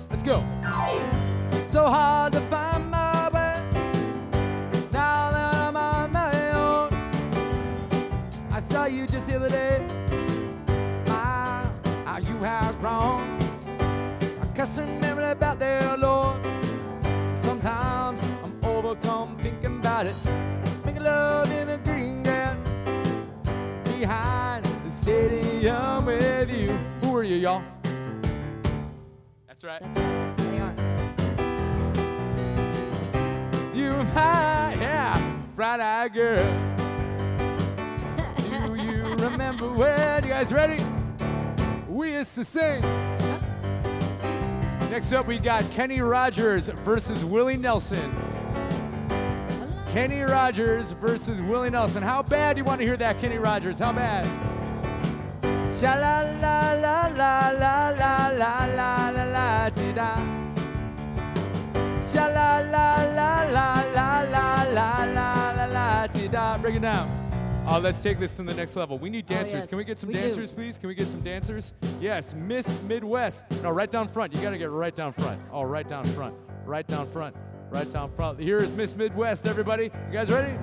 Let's go. So hard to find my way. Now that I'm on my own. I saw you just the other day. My, how you have grown. I can't remember about there, Lord. Sometimes I'm overcome thinking about it. Making love in the green grass behind the stadium with you. Who are you, y'all? That's right. That's right. They are. You my, yeah, bright-eyed girl. Do you remember when? You guys ready? We used to sing. Next up, we got Kenny Rogers versus Willie Nelson. Kenny Rogers versus Willie Nelson. How bad do you want to hear that, Kenny Rogers? How bad? Sha la la la la la la la la la la ti da. Sha la la la la la la la la la la ti da. Break it down. Let's take this to the next level. We need dancers. yes, Can we get some we do. dancers, please? Can we get some dancers? Yes, Miss Midwest. No, right down front. You got to get right down front. Oh, right down front. Right down front. Right down front. Here is Miss Midwest, everybody. You guys ready?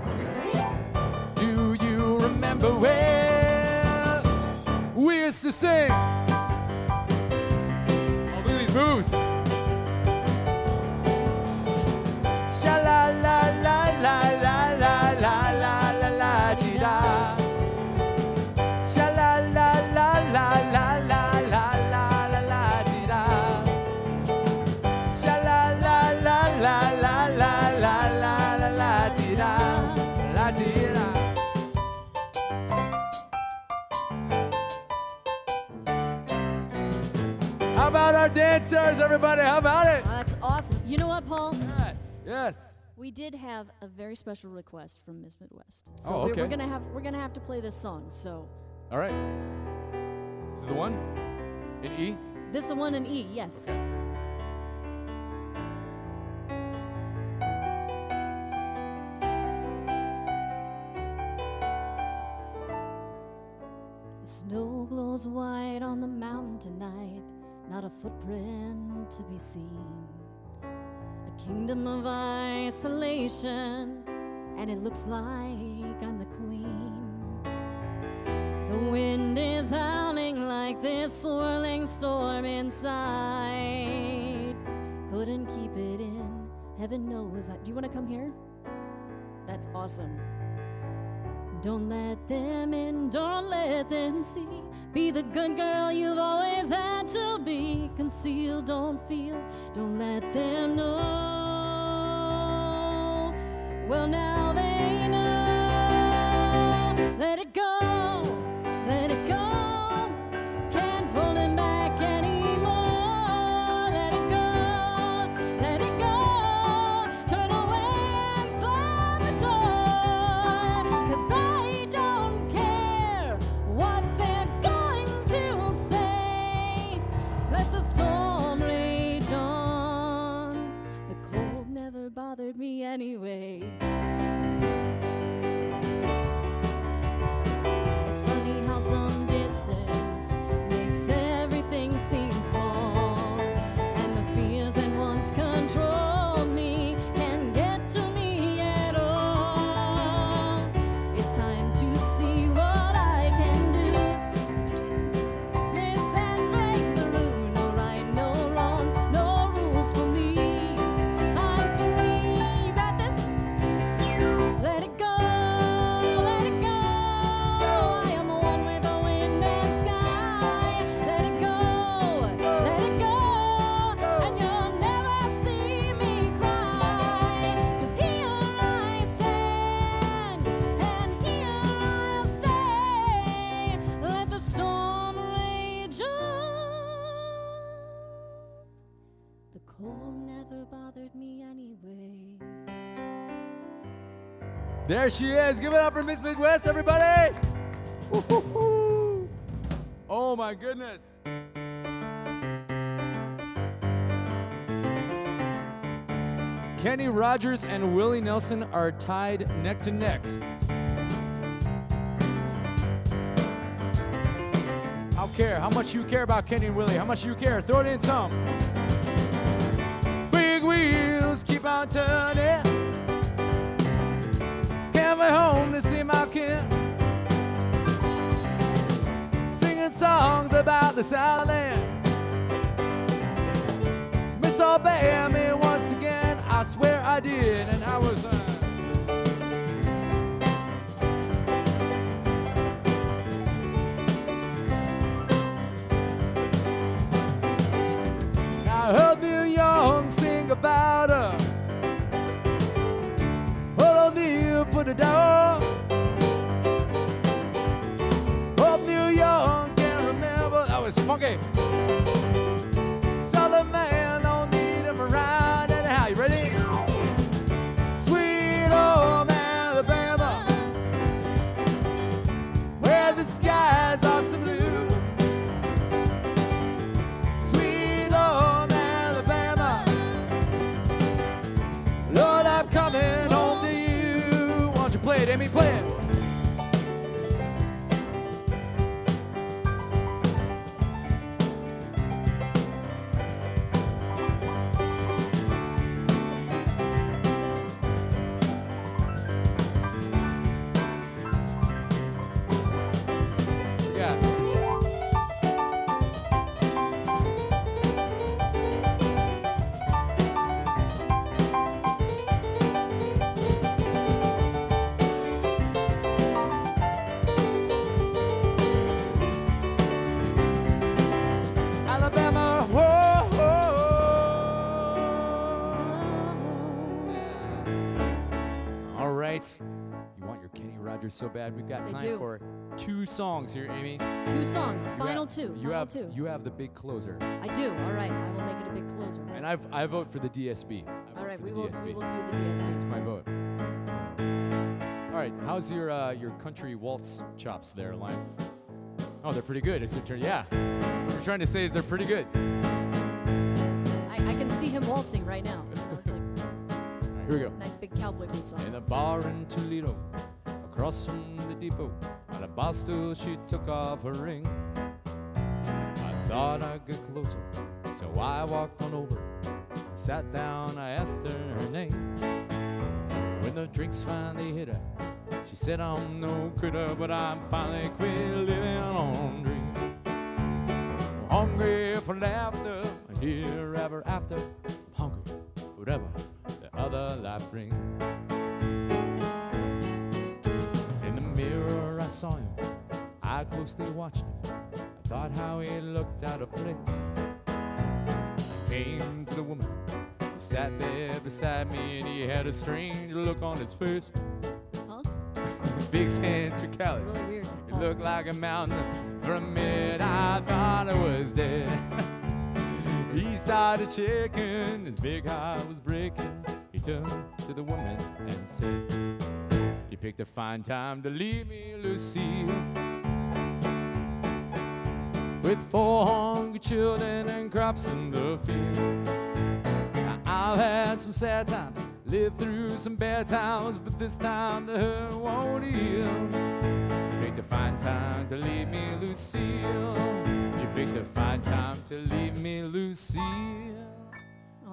Do you remember when we used to sing? Oh, look at these moves. Sha la la la la la la la la la la ti da. Sha la la la la la la la la la la ti da. Sha la la la la la la la la la la ti da. La ti da. How about our dancers, everybody? How about it? That's awesome. You know what, Paul? Yes. Yes. We did have a very special request from Miss Midwest. So Oh, okay. we're gonna have to play this song. So All right. Is it the one in E? this is the one in E. Yes. The snow glows white on the mountain tonight, not a footprint to be seen. A kingdom of isolation, and it looks like I'm the queen. The wind is howling like this swirling storm inside. Couldn't keep it in, heaven knows. Do you want to come here? That's awesome. Don't let them in, don't let them see. Be the good girl you've always had to be. Conceal, don't feel, don't let them know. Well, now they know. Let it go, let it go. Can't hold him back anymore. Let it go, let it go. Turn away and slam the door. 'Cause I don't care what they're going to say. Let the storm rage on. The cold never bothered me anyway. It's funny how some distance makes everything seem small, and the fears that once controlled me can't get to me at all. It's time to see what I can do. It's and break the rule. No right, no wrong, no rules for me. I'm free. You got this? Let it go, let it go. I am one with the wind and sky. Let it go, let it go. And you'll never see me cry. 'Cause here I stand, and here I'll stay. Let the storm rage on. The cold never bothered me anyway. There she is. Give it up for Miss Midwest, everybody. Woo-hoo-hoo. Oh my goodness. Kenny Rogers and Willie Nelson are tied neck to neck. I'll care. How much you care about Kenny and Willie? How much you care? Throw it in some. Big wheels keep on turning. Can't be home to see my kid. Singing songs about the Southland. Misobey me once again. I swear I did, and I was. I heard Neil Young sing about her. Hold on, Neil, for the door. Hope Neil Young can't remember. That was funky. Southern man, don't need him around anyhow. You ready? Sweet home Alabama, where the skies are so blue. Sweet home Alabama, Lord, I'm coming home to you. Why don't you play it, Amy? Play it. Alabama, whoa, All right. You want your Kenny Rogers so bad. We've got I time do. for 2 songs here, Amy. 2 songs, You final have- 2. You final have 2. you have the big closer. I do. All right, I will make it a big closer. And I vote for the DSB. All right, for we the will DSB. do the DSB. That's my vote. All right, how's your country waltz chops there, Lime? Oh, they're pretty good. It's your turn. Yeah. What you're trying to say is they're pretty good. I can see him waltzing right now. All right, here we go. Nice big cowboy boot song. In a bar in Toledo, across from the depot, at a bar stool she took off her ring. I thought I'd get closer, so I walked on over. I sat down, I asked her name. When the drinks finally hit her, she said I'm no critter, but I'm finally quit living on dreams. Hungry for laughter, and here ever after, I'm hungry for whatever the other life brings. saw him, I closely watched him. I thought how he looked out of place. Came to the woman who sat there beside me, and he had a strange look on his face. Huh? Big hands were callous. Really weird. He looked like a mountain. For a minute I thought I was dead. He started shaking, his big heart was breaking. He turned to the woman and said, "You picked a fine time to leave me, Lucille, with 4 hungry children and crops in the field. Now, I've had some sad times, lived through some bad times, but this time the hurt won't heal. You picked a fine time to leave me, Lucille. You picked a fine time to leave me, Lucille."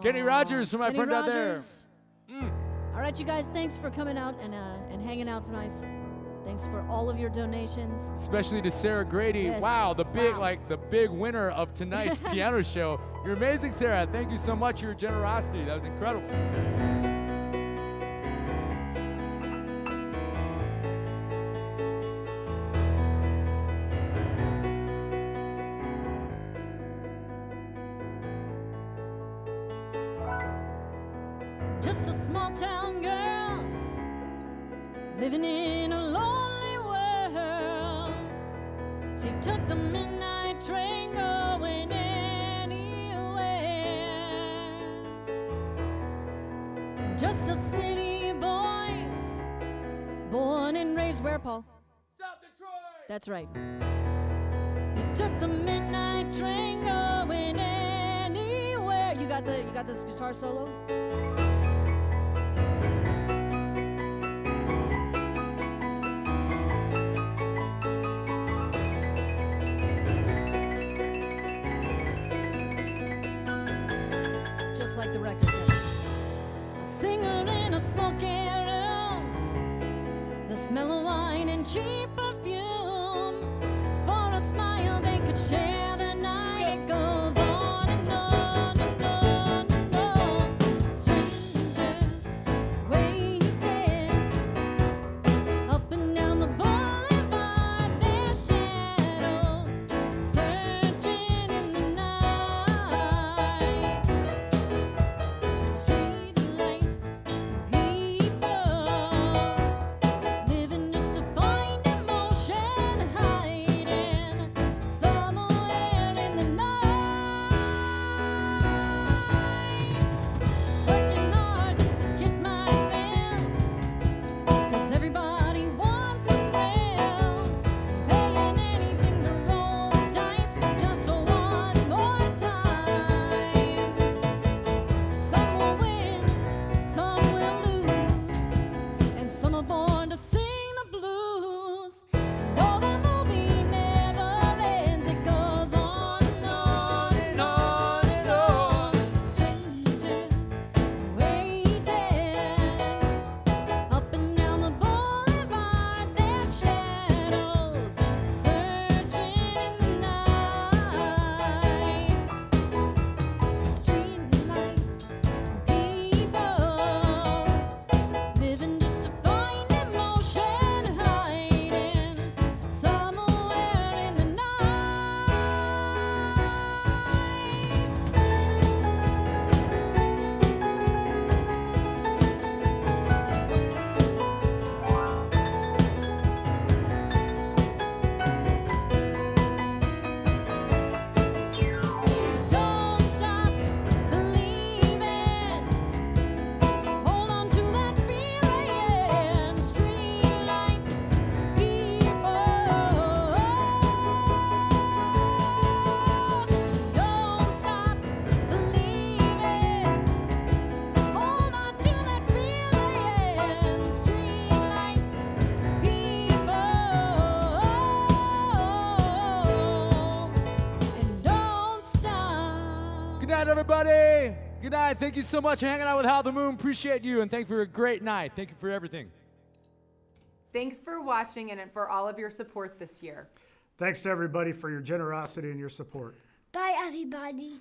Kenny Rogers for my Kenny friend out Rogers. there. All right, you guys, thanks for coming out and hanging out for nice. Thanks for all of your donations. Especially to Sarah Grady. Yes. Wow, the big winner of tonight's piano show. You're amazing, Sarah. Thank you so much for your generosity. That was incredible. Just a small town girl living in a lonely world. She took the midnight train going anywhere. Just a city boy, Born and raised where, Paul? South Detroit. That's right. he took the midnight train going anywhere. You got this guitar solo? Just like the record does. A singer in a smoky room, the smell of wine and cheap perfume. For a smile they could share the night. It goes on and on and on and on. Strangers waiting up and down the boulevard, their shadows searching in the night. Street lights, people living just to find emotion hiding somewhere in the night. Working hard to get my fill, 'cause everybody wants a thrill. Paying anything to roll the dice just one more time. Some will win, some will lose, and some are born to sing the blues. No, the movie never ends. It goes on and on and on and on. Strangers waiting up and down the boulevard, their shadows searching in the night. Street lights, people living just to find emotion hiding somewhere in the night. So don't stop believing. Hold on to that feeling. Street lights, people. Don't stop believing. Hold on to that feeling. Street lights, people. And don't stop. Good night, everybody. Good night. Thank you so much for hanging out with How the Moon. Appreciate you, and thank you for a great night. Thank you for everything. Thanks for watching and for all of your support this year. Thanks to everybody for your generosity and your support. Bye, everybody.